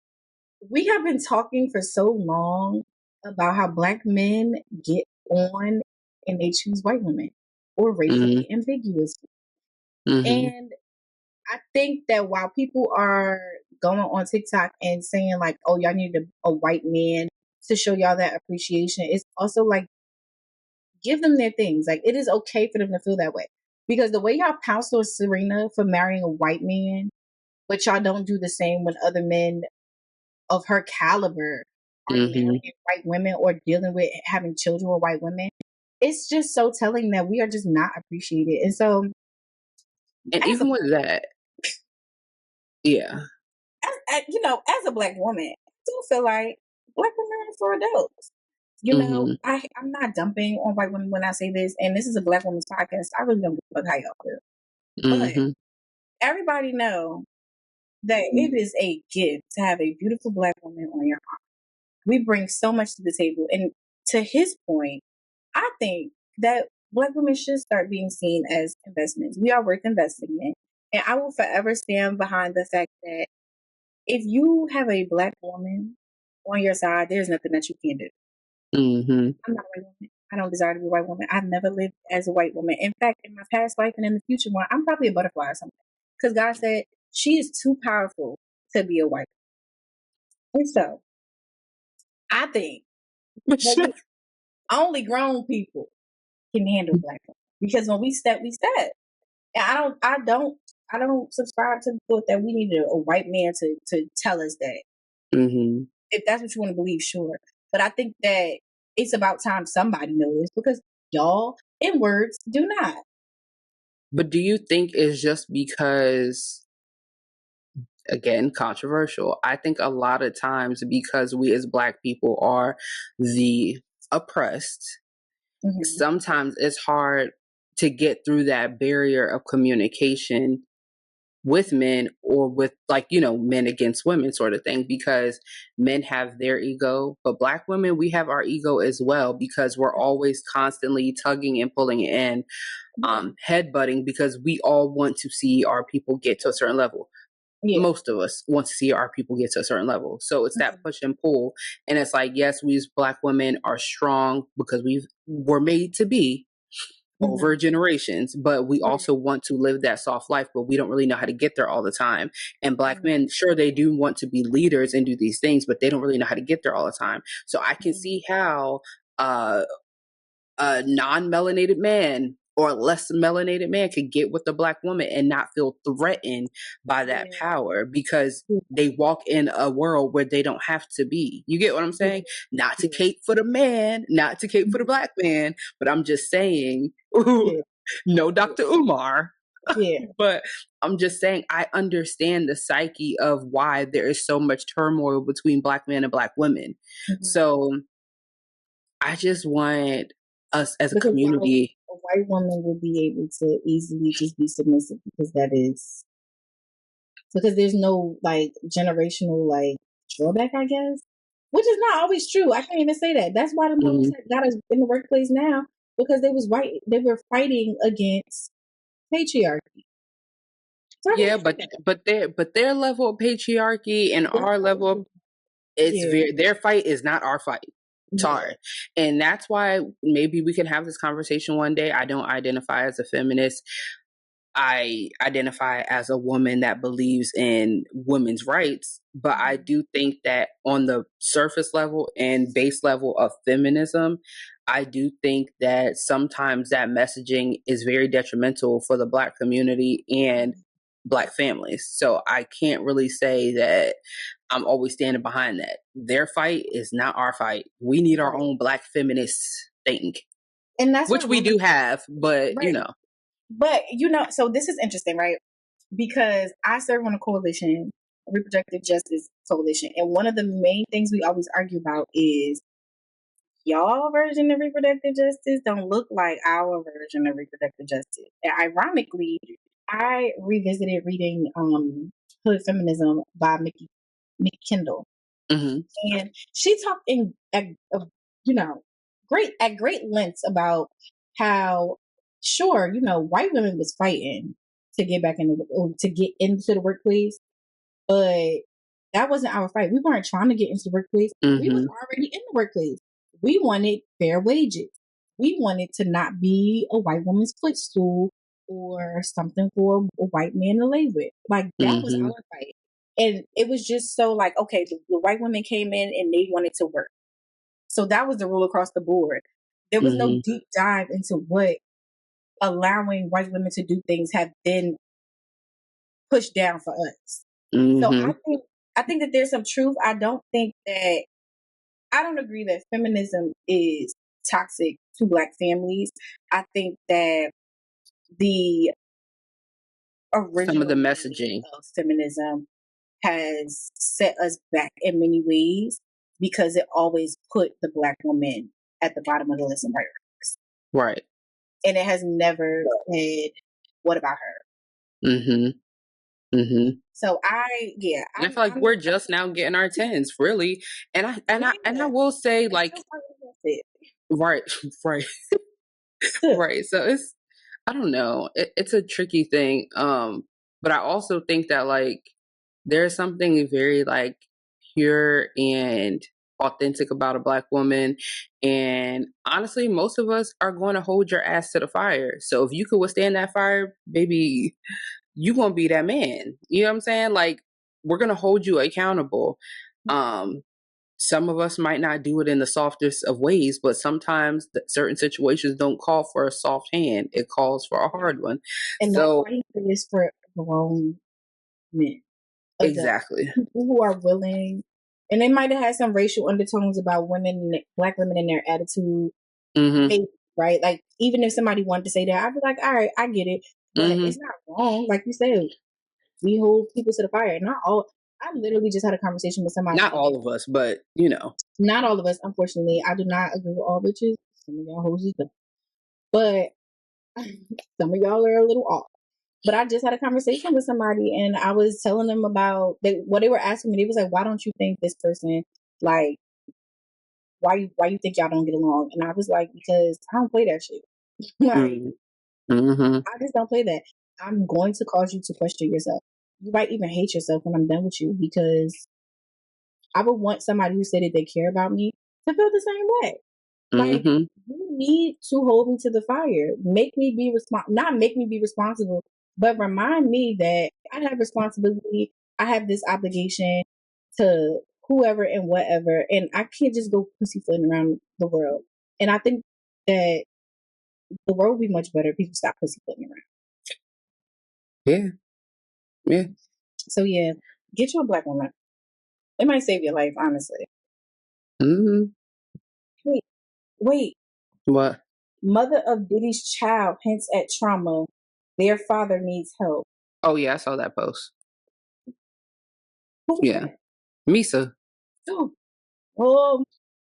we have been talking for so long about how Black men get on and they choose white women or racially ambiguous. And I think that while people are going on TikTok and saying like, oh, y'all need a white man to show y'all that appreciation, it's also like, give them their things. Like, it is okay for them to feel that way. Because the way y'all pounce on Serena for marrying a white man, but y'all don't do the same when other men of her caliber are marrying white women or dealing with having children with white women, it's just so telling that we are just not appreciated. And so, and even with that, yeah, as a Black woman, I do feel like Black women are for adults. I'm not dumping on white women when I say this, and this is a Black women's podcast. I really don't give a fuck how y'all feel. But everybody know that it is a gift to have a beautiful Black woman on your arm. We bring so much to the table. And to his point, I think that Black women should start being seen as investments. We are worth investing in. And I will forever stand behind the fact that if you have a Black woman on your side, there's nothing that you can do. I'm not a white woman. I don't desire to be a white woman. I've never lived as a white woman. In fact, in my past life and in the future one, I'm probably a butterfly or something. Because God said she is too powerful to be a white woman. And so I think that only grown people can handle black women. Because when we step, we step. And I don't subscribe to the thought that we need a white man to tell us that. Mm-hmm. If that's what you want to believe, sure. But I think that it's about time somebody knows because y'all, in words, do not. But do you think it's just because, again, controversial? I think a lot of times because we as Black people are the oppressed, sometimes it's hard to get through that barrier of communication with men or with men against women sort of thing, because men have their ego, but Black women, we have our ego as well, because we're always constantly tugging and pulling in, headbutting, because we all want to see our people get to a certain level. Yeah. Most of us want to see our people get to a certain level. So it's that push and pull. And it's like, yes, we as Black women are strong because we're made to be over generations, but we also want to live that soft life, but we don't really know how to get there all the time. And Black men, sure, they do want to be leaders and do these things, but they don't really know how to get there all the time. So I can see how a non-melanated man or a less melanated man could get with a Black woman and not feel threatened by that power, because they walk in a world where they don't have to be. You get what I'm saying? Not to cape for the man, not to cape for the Black man, but I'm just saying, no Dr. Umar. But I'm just saying, I understand the psyche of why there is so much turmoil between Black men and Black women. So I just want us as a community. A white woman will be able to easily just be submissive because there's no generational drawback, I guess, which is not always true. I can't even say that. That's why the mothers got us in the workplace now, because they were fighting against patriarchy. So yeah, but their level of patriarchy and our level of, their fight is not our fight. Sorry. And that's why maybe we can have this conversation one day. I don't identify as a feminist. I identify as a woman that believes in women's rights, but I do think that on the surface level and base level of feminism, I do think that sometimes that messaging is very detrimental for the Black community and Black families. So I can't really say that I'm always standing behind that. Their fight is not our fight. We need our own Black feminist thing. And that's which we do have, but But so this is interesting, right? Because I serve on a coalition, a reproductive justice coalition, and one of the main things we always argue about is y'all version of reproductive justice don't look like our version of reproductive justice. And ironically, I revisited reading Hood Feminism by Mickey Kendall. And she talked at great lengths about how, sure, white women was fighting to get into the workplace, but that wasn't our fight. We weren't trying to get into the workplace. We were already in the workplace. We wanted fair wages. We wanted to not be a white woman's footstool or something for a white man to lay with. That was our fight. And it was just so okay, the white women came in and they wanted to work. So that was the rule across the board. There was no deep dive into what allowing white women to do things have been pushed down for us. So I think that there's some truth. I don't agree that feminism is toxic to Black families. I think that the original some of the messaging of feminism has set us back in many ways because it always put the Black woman at the bottom of the list of priorities. Right. And it has never said, what about her? So I feel like we're just now getting our 10s, really. And I will say, right. Right. So it's, I don't know. It's a tricky thing. But I also think that there's something very pure and authentic about a Black woman. And honestly, most of us are going to hold your ass to the fire. So if you could withstand that fire, baby, you going to be that man. You know what I'm saying? Like, we're going to hold you accountable. Some of us might not do it in the softest of ways, but sometimes certain situations don't call for a soft hand. It calls for a hard one. And so that's why he is for grown men. Exactly. People who are willing, and they might have had some racial undertones about women, Black women, and their attitude. Maybe, right? Like, even if somebody wanted to say that, I'd be like, all right, I get it, but it's not wrong. Like you said, we hold people to the fire. Not all. I literally just had a conversation with somebody. Not all of us, but not all of us. Unfortunately, I do not agree with all bitches. Some of y'all hoes is dumb, but some of y'all are a little off. But I just had a conversation with somebody, and I was telling them about what they were asking me. They was like, "Why don't you think this person like? Why you think y'all don't get along?" And I was like, "Because I don't play that shit. Like, I just don't play that. I'm going to cause you to question yourself. You might even hate yourself when I'm done with you, because I would want somebody who said that they care about me to feel the same way. Like, you need to hold me to the fire. Make me be not make me be responsible, but remind me that I have responsibility. I have this obligation to whoever and whatever, and I can't just go pussyfooting around the world. And I think that the world would be much better if people stop pussyfooting around. Yeah. So yeah, get you a Black woman. It might save your life, honestly. Wait. What? Mother of Diddy's child hints at trauma. Their father needs help. Oh yeah, I saw that post. Who was that? Misa. And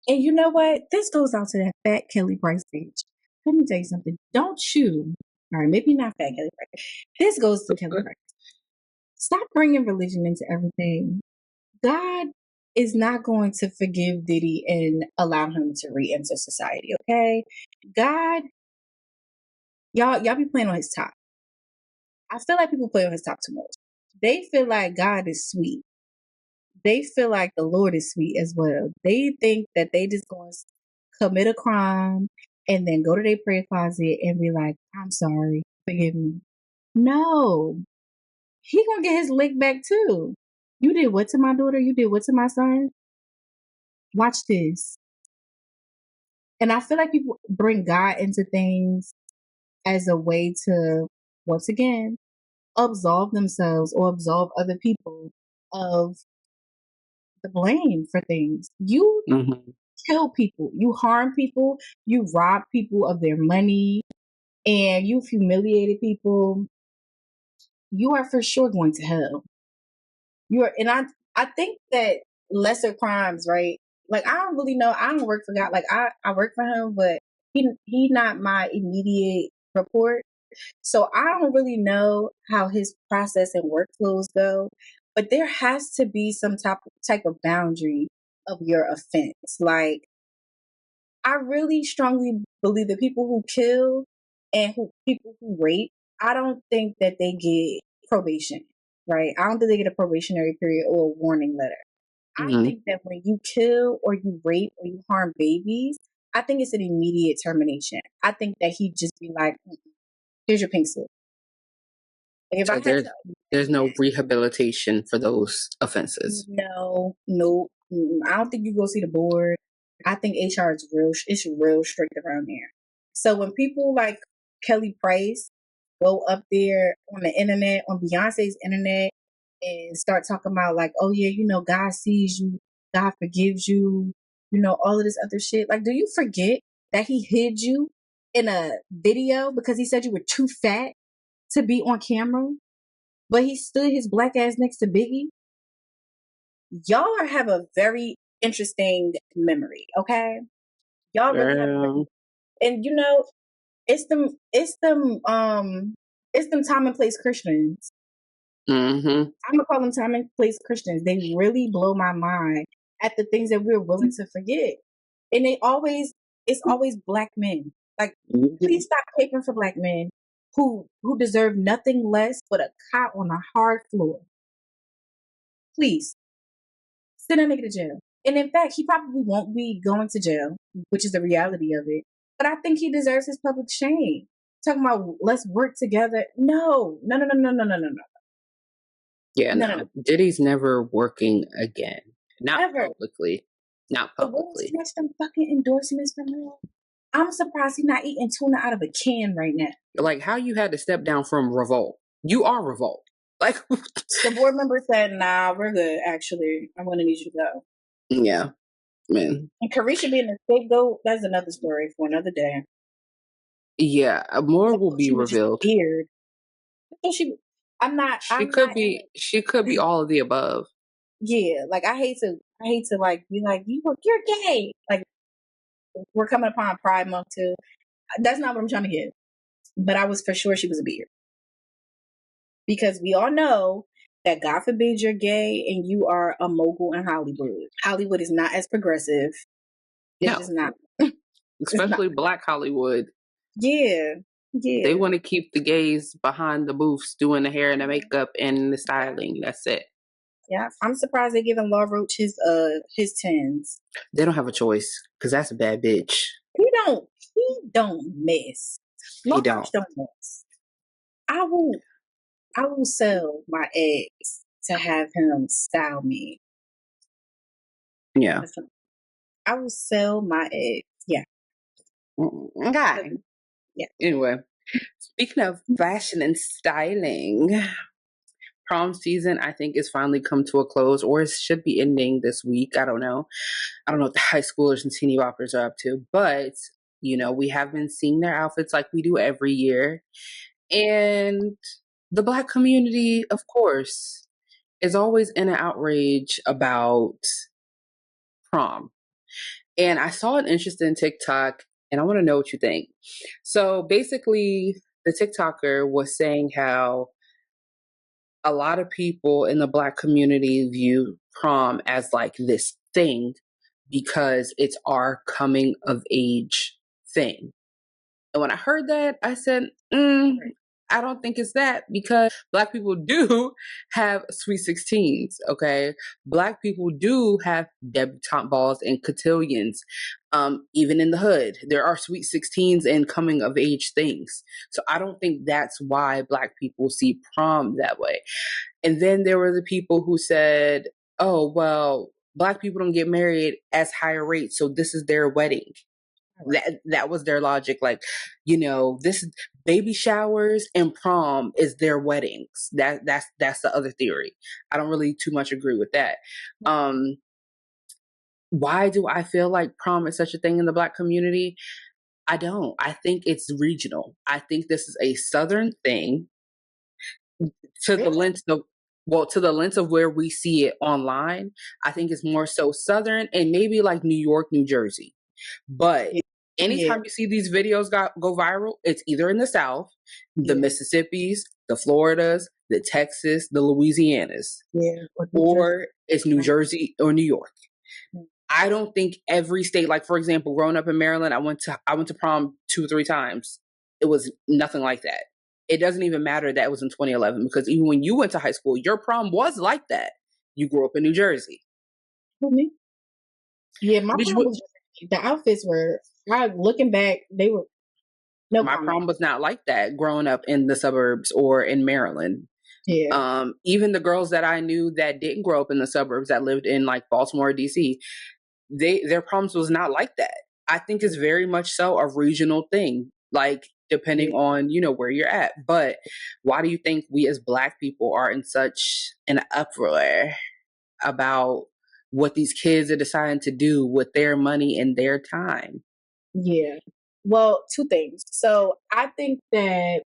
you know what? This goes out to that fat Kelly Price bitch. Let me tell you something. Don't you? All right, maybe not fat Kelly Price. This goes to Kelly Price. Stop bringing religion into everything. God is not going to forgive Diddy and allow him to re-enter society. Okay, God, y'all be playing on his top. I feel like people play on his top too much. They feel like God is sweet. They feel like the Lord is sweet as well. They think that they just going to commit a crime and then go to their prayer closet and be like, I'm sorry, forgive me. No, he gonna get his lick back too. You did what to my daughter? You did what to my son? Watch this. And I feel like people bring God into things as a way to, once again, absolve themselves or absolve other people of the blame for things. You kill people, you harm people, you rob people of their money, and you've humiliated people. You are for sure going to hell. And I think that lesser crimes, right? Like, I don't really know. I don't work for God. Like, I work for him, but he not my immediate report. So I don't really know how his process and workflows go, but there has to be some type of boundary of your offense. Like, I really strongly believe that people who kill and people who rape, I don't think that they get probation, right? I don't think they get a probationary period or a warning letter. I think that when you kill or you rape or you harm babies, I think it's an immediate termination. I think that he'd just be like, here's your pink slip. Like, if I had there's no rehabilitation for those offenses. No. I don't think you go see the board. I think HR is real strict around there. So when people like Kelly Price go up there on the internet, on Beyonce's internet, and start talking about like, oh yeah, God sees you, God forgives you, all of this other shit. Like, do you forget that he hid you in a video because he said you were too fat to be on camera, but he stood his black ass next to Biggie? Y'all have a very interesting memory, okay? Y'all really have, and it's them time and place Christians. I'm gonna call them time and place Christians. They really blow my mind at the things that we're willing to forget, and it's always black men. Like, please stop caping for black men who deserve nothing less but a cot on a hard floor. Please send that nigga to jail. And in fact, he probably won't be going to jail, which is the reality of it. But I think he deserves his public shame. Talking about let's work together. No. Yeah, no. Diddy's never working again. Not Ever. publicly. Not The world publicly. snatched them fucking endorsements from him. I'm surprised he's not eating tuna out of a can right now. Like, how you had to step down from Revolt. You are Revolt. Like, the board member said, nah, we're good, actually. I'm going to need you to go. Yeah, man. And Carisha being the scapegoat, that's another story for another day. Yeah, more will be revealed. Weird. She could be all of the above. Yeah, like I hate to like be like you're gay. Like we're coming upon Pride Month too. That's not what I'm trying to get. But I was for sure she was a beard. Because we all know that God forbid you're gay and you are a mogul in Hollywood. Hollywood is not as progressive. It's just not. Especially not. Black Hollywood. Yeah. They want to keep the gays behind the booths doing the hair and the makeup and the styling. That's it. Yeah, I'm surprised they're giving Law Roach his 10s. They don't have a choice because that's a bad bitch. He don't miss. He don't miss. I will sell my eggs to have him style me. Yeah. I will sell my eggs. Yeah. Okay. Yeah. Anyway, speaking of fashion and styling, prom season, I think, is finally come to a close, or it should be ending this week. I don't know. I don't know what the high schoolers and teeny boppers are up to, but, you know, we have been seeing their outfits like we do every year. And the Black community, of course, is always in an outrage about prom. And I saw an interesting TikTok, and I want to know what you think. So basically, the TikToker was saying how a lot of people in the Black community view prom as like this thing because it's our coming of age thing. And when I heard that, I said, I don't think it's that, because Black people do have sweet 16s, okay? Black people do have debutante balls and cotillions. Even in the hood, there are sweet 16s and coming of age things. So I don't think that's why Black people see prom that way. And then there were the people who said, oh, well, Black people don't get married as higher rates, so this is their wedding. That was their logic. Like, you know, this baby showers and prom is their weddings. That's the other theory. I don't really too much agree with that. Why do I feel like prom is such a thing in the Black community? I don't. I think it's regional. I think this is a Southern thing to the lens of where we see it online. I think it's more so Southern and maybe like New York, New Jersey. But anytime you see these videos go viral, it's either in the South, the Mississippis, the Floridas, the Texas, the Louisianas, or it's New Jersey or New York. I don't think every state, like for example, growing up in Maryland, I went to prom 2 or 3 times. It was nothing like that. It doesn't even matter that it was in 2011, because even when you went to high school, your prom was like that. You grew up in New Jersey. Yeah, my prom was, the outfits were, looking back, they were my prom was not like that growing up in the suburbs or in Maryland. Yeah. Even the girls that I knew that didn't grow up in the suburbs, that lived in like Baltimore or DC, their proms was not like that. I think it's very much so a regional thing, like depending on, you know, where you're at. But why do you think we as Black people are in such an uproar about what these kids are deciding to do with their money and their time? Yeah. Well, 2 things. So I think that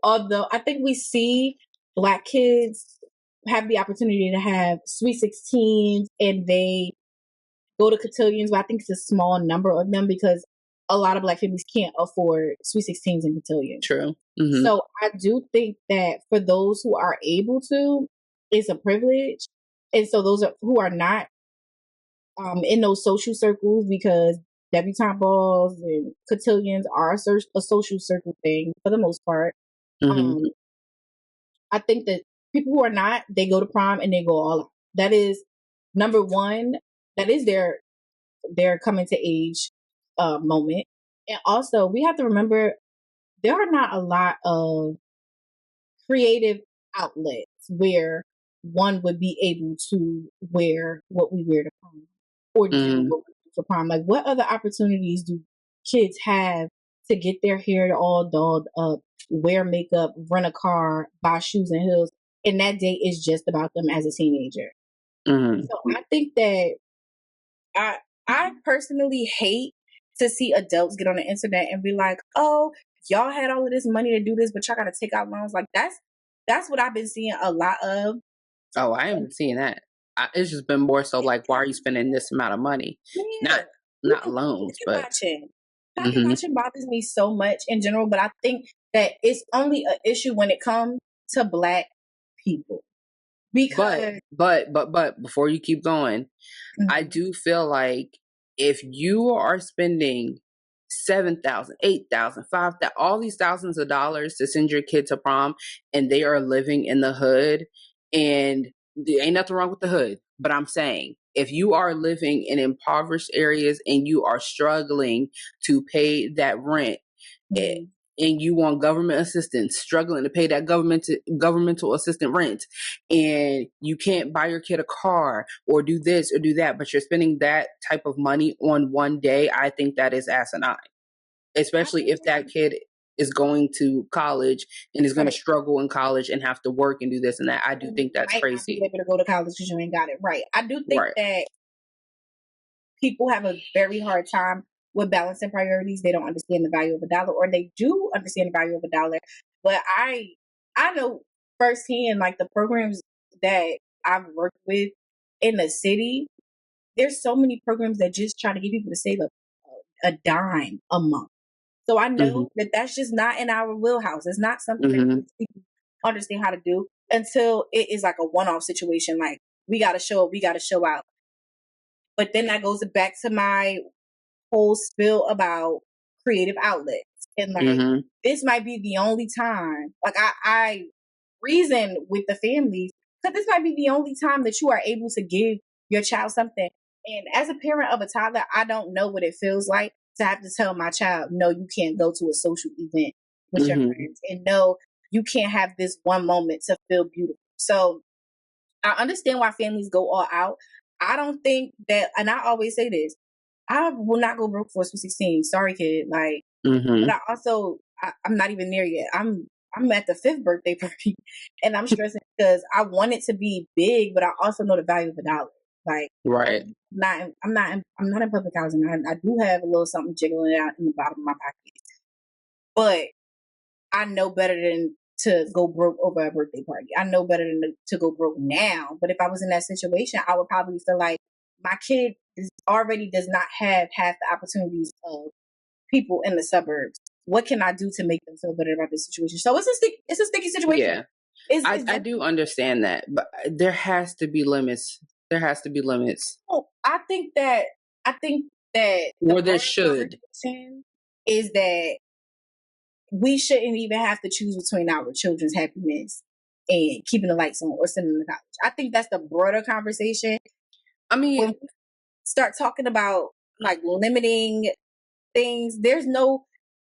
although I think we see Black kids have the opportunity to have sweet 16s and they go to cotillions, but I think it's a small number of them because a lot of Black families can't afford sweet 16s and cotillions. True. Mm-hmm. So I do think that for those who are able to, it's a privilege. And so those who are not in those social circles, because debutante balls and cotillions are a social circle thing for the most part. Mm-hmm. I think that people who are not, they go to prom and they go all out. That is number one. that is their coming to age moment. And also, we have to remember there are not a lot of creative outlets where one would be able to wear what we wear to prom or do what we do for prom. Like, what other opportunities do kids have to get their hair all dolled up, wear makeup, rent a car, buy shoes and heels, and that day is just about them as a teenager? So I think that I personally hate to see adults get on the internet and be like, "Oh, y'all had all of this money to do this, but y'all got to take out loans." Like that's what I've been seeing a lot of. Oh, I haven't seen that. It's just been more so like, why are you spending this amount of money? Yeah. Not loans, but Pocket watching bothers me so much in general. But I think that it's only an issue when it comes to Black people because. But before you keep going, I do feel like if you are spending 7,000, 8,000, 5,000, all these thousands of dollars to send your kid to prom, and they are living in the hood, and there ain't nothing wrong with the hood, but I'm saying if you are living in impoverished areas and you are struggling to pay that rent, and you want government assistance, struggling to pay that governmental assistant rent, and you can't buy your kid a car or do this or do that, but you're spending that type of money on one day, I think that is asinine. Especially if that kid is going to college and is going to struggle in college and have to work and do this and that. I do think that's crazy. Not be able to go to college because you ain't got it right. I do think that people have a very hard time with balancing priorities. They don't understand the value of a dollar, or they do understand the value of a dollar. But I know firsthand, like the programs that I've worked with in the city, there's so many programs that just try to get people to save a dime a month. So I know that that's just not in our wheelhouse. It's not something that people understand how to do until it is like a one-off situation. Like, we got to show up, we got to show out. But then that goes back to my whole spill about creative outlets. And like, this might be the only time, like I reason with the families, because this might be the only time that you are able to give your child something. And as a parent of a toddler, I don't know what it feels like to have to tell my child, no, you can't go to a social event with your friends. And no, you can't have this one moment to feel beautiful. So I understand why families go all out. I don't think that, and I always say this, I will not go broke for a Sweet 16. Sorry, kid. Like, but I also, I'm not even there yet. I'm at the 5th birthday party, and I'm stressing because I want it to be big, but I also know the value of a dollar. Like, I'm not in public housing. I do have a little something jiggling out in the bottom of my pocket, but I know better than to go broke over a birthday party. I know better than to go broke now. But if I was in that situation, I would probably feel like my kid already does not have half the opportunities of people in the suburbs. What can I do to make them feel better about this situation? So it's a sticky situation. Yeah, I do understand that, but there has to be limits. There has to be limits. Oh, I think that or there should is that we shouldn't even have to choose between our children's happiness and keeping the lights on or sending them to college. I think that's the broader conversation. I mean, when we start talking about like limiting things,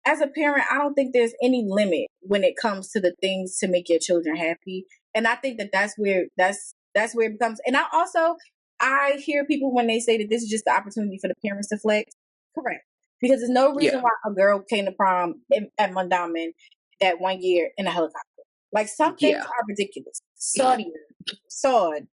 as a parent, I don't think there's any limit when it comes to the things to make your children happy. And I think that's where it becomes. And I hear people when they say that this is just the opportunity for the parents to flex. Correct. Because there's no reason why a girl came to prom at Mondawmin that one year in a helicopter. Like, some things are ridiculous. Auntie Sawed,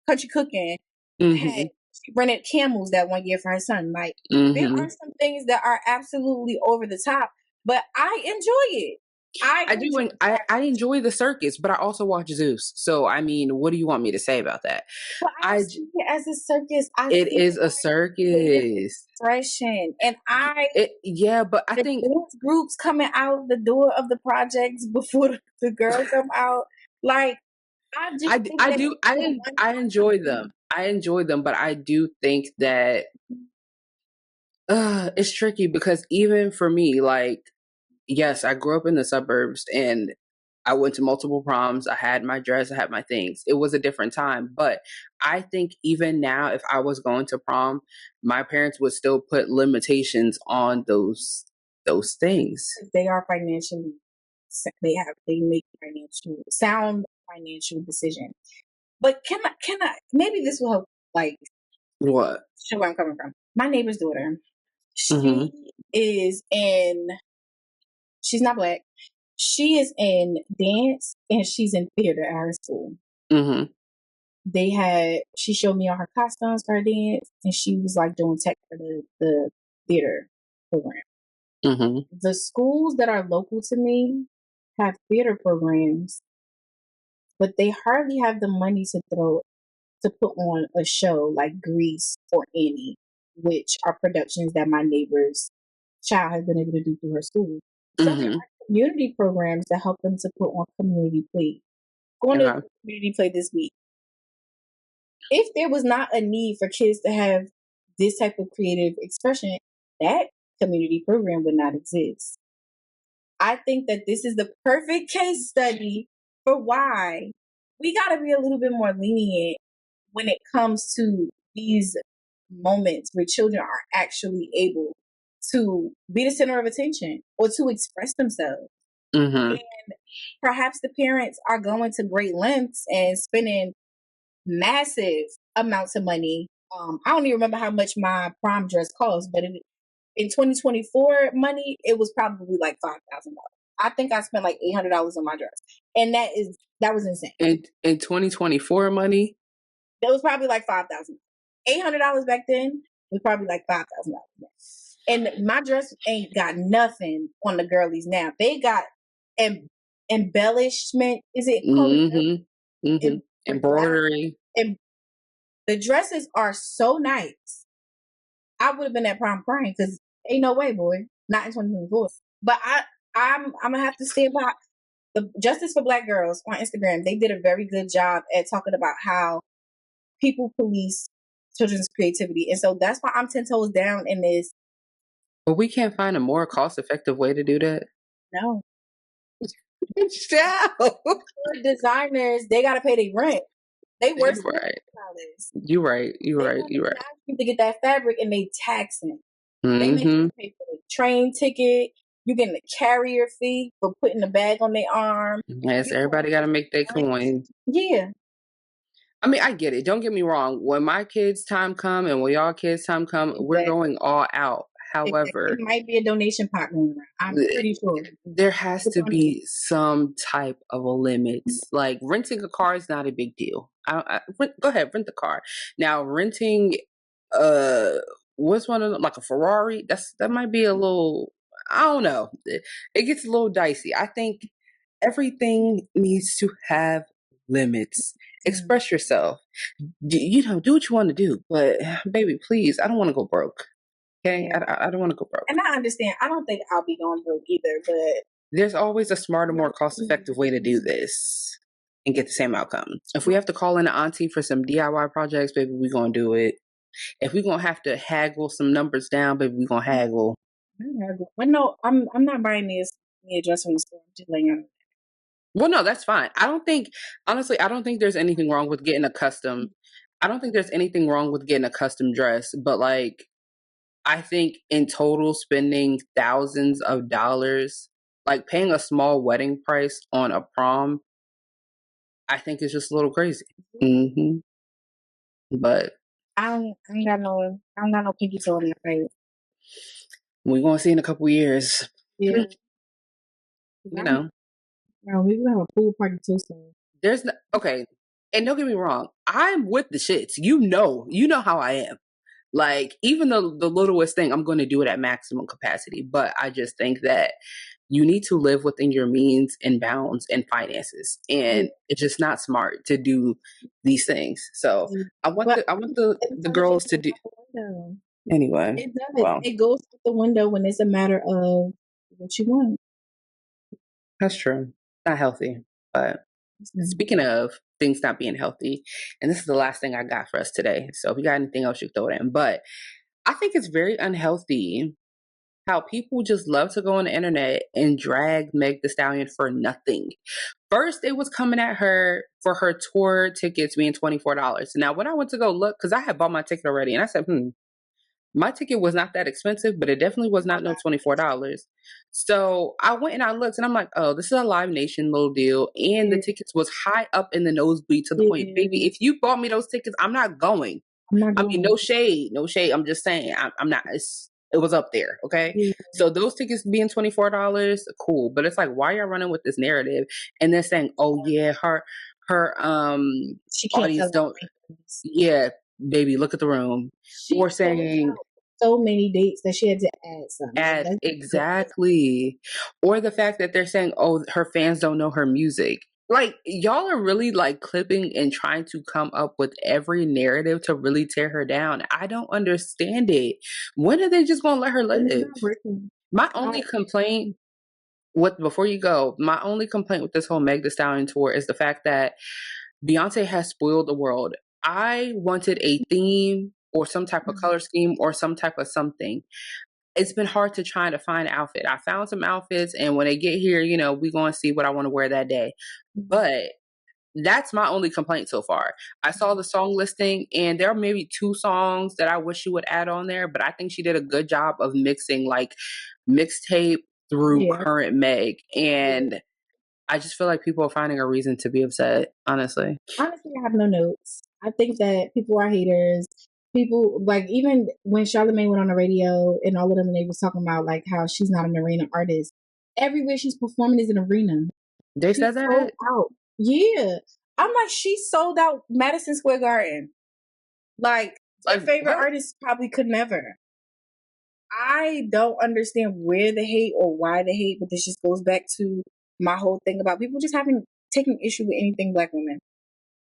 Country Cooking, she rented camels that one year for her son. Like, there are some things that are absolutely over the top, but I enjoy it. I enjoy the circus, but I also watch Zeus. So, I mean, what do you want me to say about that? But I see it as a circus. It is a circus. Expression. And but I think groups coming out the door of the projects before the girls come out. Like, I enjoy them. I enjoy them, but I do think that it's tricky because even for me, like, yes, I grew up in the suburbs, and I went to multiple proms. I had my dress. I had my things. It was a different time. But I think even now, if I was going to prom, my parents would still put limitations on those things. They are financially, they make sound financial decisions. But can I, maybe this will help, like, What? show where I'm coming from. My neighbor's daughter, Mm-hmm. she's not black. She is in dance and she's in theater at her school. Mm-hmm. She showed me all her costumes for her dance, and she was like doing tech for the theater program. Mm-hmm. The schools that are local to me have theater programs, but they hardly have the money to put on a show like Grease or Annie, which are productions that my neighbor's child has been able to do through her school. So there Mm-hmm. are community programs that help them to put on community play. Going to Okay. community play this week. If there was not a need for kids to have this type of creative expression, that community program would not exist. I think that this is the perfect case study for why we got to be a little bit more lenient when it comes to these moments where children are actually able to be the center of attention or to express themselves. Mm-hmm. And perhaps the parents are going to great lengths and spending massive amounts of money. I don't even remember how much my prom dress cost, but in 2024 money, it was probably like $5,000. I think I spent like $800 on my dress, and that was insane. In 2024 money, That was probably like $5,000. $800 back then was probably like $5,000. And my dress ain't got nothing on the girlies now. They got embellishment. Is it called mm-hmm. Mm-hmm. Embroidery? And the dresses are so nice. I would have been at prom crying because ain't no way, boy, not in 2024. But I'm gonna have to stand by the Justice for Black Girls on Instagram. They did a very good job at talking about how people police children's creativity, and so that's why I'm 10 toes down in this. But we can't find a more cost-effective way to do that. No, Designers, they gotta pay their rent. They work You're right. You're right. to get that fabric, and they taxing. Mm-hmm. They make you pay for the train ticket. You getting the carrier fee for putting the bag on their arm. Yes, everybody got to make their coin. Yeah. I mean, I get it. Don't get me wrong. When my kids' time come and when y'all kids' time come, we're going all out. However, it might be a donation pot going around. I'm pretty sure. There has to be some type of a limit. Like renting a car is not a big deal. Go ahead, rent the car. Now renting, what's one of them, like a Ferrari? That might be a little. I don't know. It gets a little dicey. I think everything needs to have limits. Express yourself. Do what you want to do, but baby, please, I don't want to go broke. Okay, I don't want to go broke. And I understand. I don't think I'll be going broke either, but there's always a smarter, more cost-effective way to do this and get the same outcome. If we have to call in an auntie for some DIY projects, baby, we're going to do it. If we're going to have to haggle some numbers down, baby, we're going to haggle. But no, I'm not buying me a dress from the store. I'm just letting you know. Well, no, that's fine. Honestly, I don't think there's anything wrong with getting a custom. I don't think there's anything wrong with getting a custom dress, but like, I think in total spending thousands of dollars, like paying a small wedding price on a prom, I think is just a little crazy. Mm-hmm. But I don't got no pinky toe in their face. We're gonna see in a couple years. Yeah. You know. No, we gonna have a pool party too soon. Okay. And don't get me wrong, I'm with the shits. You know how I am. Like, even the littlest thing, I'm going to do it at maximum capacity. But I just think that you need to live within your means and bounds and finances. And it's just not smart to do these things. So I want the girls to do. Anyway. It does. Well, it goes out the window when it's a matter of what you want. That's true. Not healthy. But speaking of things not being healthy, and this is the last thing I got for us today. So if you got anything else, you can throw it in. But I think it's very unhealthy how people just love to go on the internet and drag Meg Thee Stallion for nothing. First, it was coming at her for her tour tickets being $24. Now, when I went to go look, because I had bought my ticket already, and I said, my ticket was not that expensive, but it definitely was not no $24. So I went and I looked, and I'm like, oh, this is a Live Nation little deal, and the tickets was high up in the nosebleed to the point, baby, if you bought me those tickets, I'm not going. I mean, no shade. I'm just saying, I'm not. It was up there, okay? Yeah. So those tickets being $24, cool. But it's like, why y'all running with this narrative? And they're saying, oh yeah, her she can't audience don't. Yeah, baby, look at the room. Or saying so many dates that she had to add something. Exactly. Or the fact that they're saying, oh, her fans don't know her music. Like, y'all are really like clipping and trying to come up with every narrative to really tear her down. I don't understand it. When are they just gonna let her live? My only complaint before you go, my only complaint with this whole Meg Thee Stallion tour is the fact that Beyonce has spoiled the world. I wanted a theme or some type of color scheme or some type of something. It's been hard to try to find an outfit. I found some outfits, and when they get here, we're going to see what I want to wear that day. But that's my only complaint so far. I saw the song listing, and there are maybe 2 songs that I wish she would add on there, but I think she did a good job of mixing like mixtape through current Meg. And I just feel like people are finding a reason to be upset, honestly. Honestly, I have no notes. I think that people are haters. People, like, even when Charlamagne went on the radio and all of them, they was talking about like how she's not an arena artist. Everywhere she's performing is an arena. They said that? Sold out. Yeah. I'm like, she sold out Madison Square Garden. Like your favorite artist probably could never. I don't understand where the hate or why the hate, but this just goes back to my whole thing about people just taking issue with anything Black women.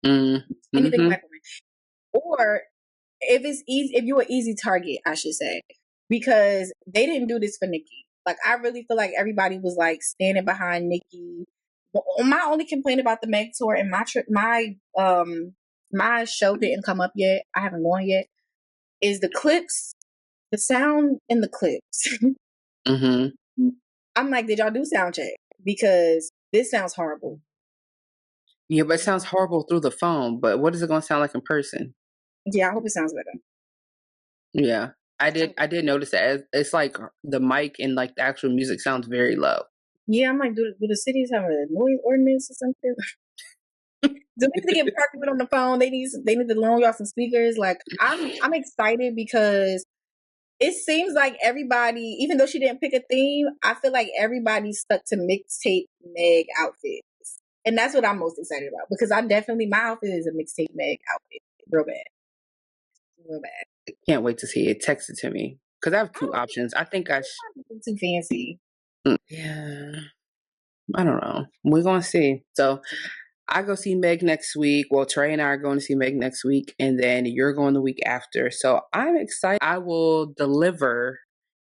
Anything Black women. Or if it's easy, if you're an easy target, I should say, because they didn't do this for Nicki. Like, I really feel like everybody was like standing behind Nicki. My only complaint about the Meg tour, and my show didn't come up yet. I haven't gone yet. Is the clips, the sound in the clips. I'm like, did y'all do sound check? Because this sounds horrible. Yeah, but it sounds horrible through the phone. But what is it going to sound like in person? Yeah, I hope it sounds better. Yeah, I did notice that. It's like the mic and like the actual music sounds very low. Yeah, I'm like, do the cities have a noise ordinance or something? Do they need to get parking on the phone? They need to loan y'all some speakers. Like, I'm excited because it seems like everybody, even though she didn't pick a theme, I feel like everybody stuck to mixtape Meg outfits. And that's what I'm most excited about, because my outfit is a mixtape Meg outfit. Real bad. I can't wait to see it. Text it to me. Because I have 2 options. I think too fancy. Yeah. I don't know. We're going to see. So I go see Meg next week. Well, Trey and I are going to see Meg next week, and then you're going the week after. So I'm excited. I will deliver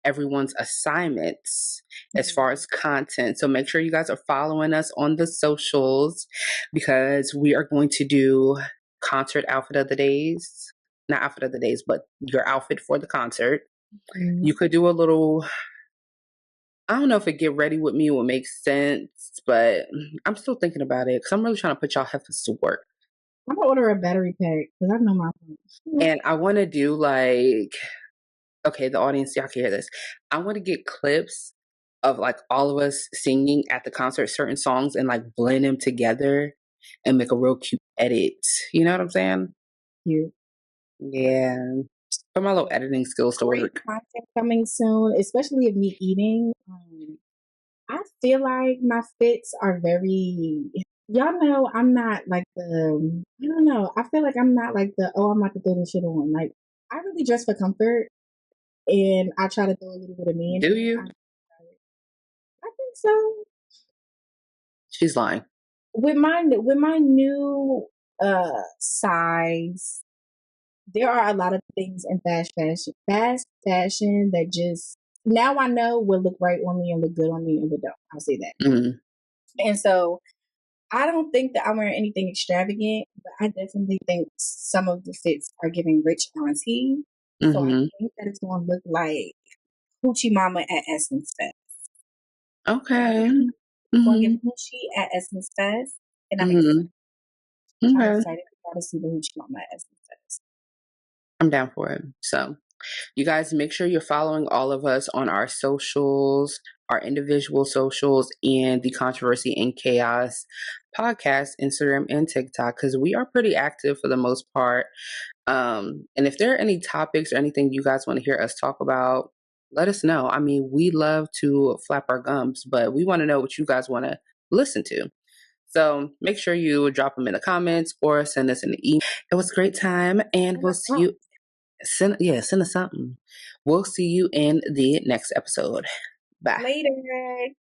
everyone's assignments as far as content. So make sure you guys are following us on the socials, because we are going to do concert outfit of the days. Not outfit of the days, but your outfit for the concert. You could do a little, I don't know if it get ready with me would make sense, but I'm still thinking about it because I'm really trying to put y'all heifers to work. I'm gonna order a battery pack because I know my phone. And I want to do like, okay, the audience, y'all can hear this. I want to get clips of like all of us singing at the concert certain songs and like blend them together and make a real cute edit. You know what I'm saying? Yeah. Put my little editing skills to work. Content coming soon, especially of me eating. I feel like my fits are very. Y'all know I'm not like the. I don't know. I feel like I'm not like the. Oh, I'm about to throw this shit on. Like, I really dress for comfort, and I try to throw a little bit of me in. Do you? I think so. She's lying. With my new size, there are a lot of things in fast fashion that just, now I know will look right on me and look good on me and what don't. I'll say that. And so I don't think that I'm wearing anything extravagant, but I definitely think some of the fits are giving rich auntie. So I think that it's going to look like Hoochie Mama at Essence Fest. Okay. We're going to get Hoochie at Essence Fest, and I'm excited. Okay. I'm excited to see the Hoochie Mama at Essence Fest. I'm down for it. So, you guys make sure you're following all of us on our socials, our individual socials, and the Controversy and Chaos podcast, Instagram and TikTok, because we are pretty active for the most part. And if there are any topics or anything you guys want to hear us talk about, let us know. I mean, we love to flap our gums, but we want to know what you guys want to listen to. So make sure you drop them in the comments or send us an email. It was a great time, and we'll see you. Send us something. We'll see you in the next episode. Bye. Later.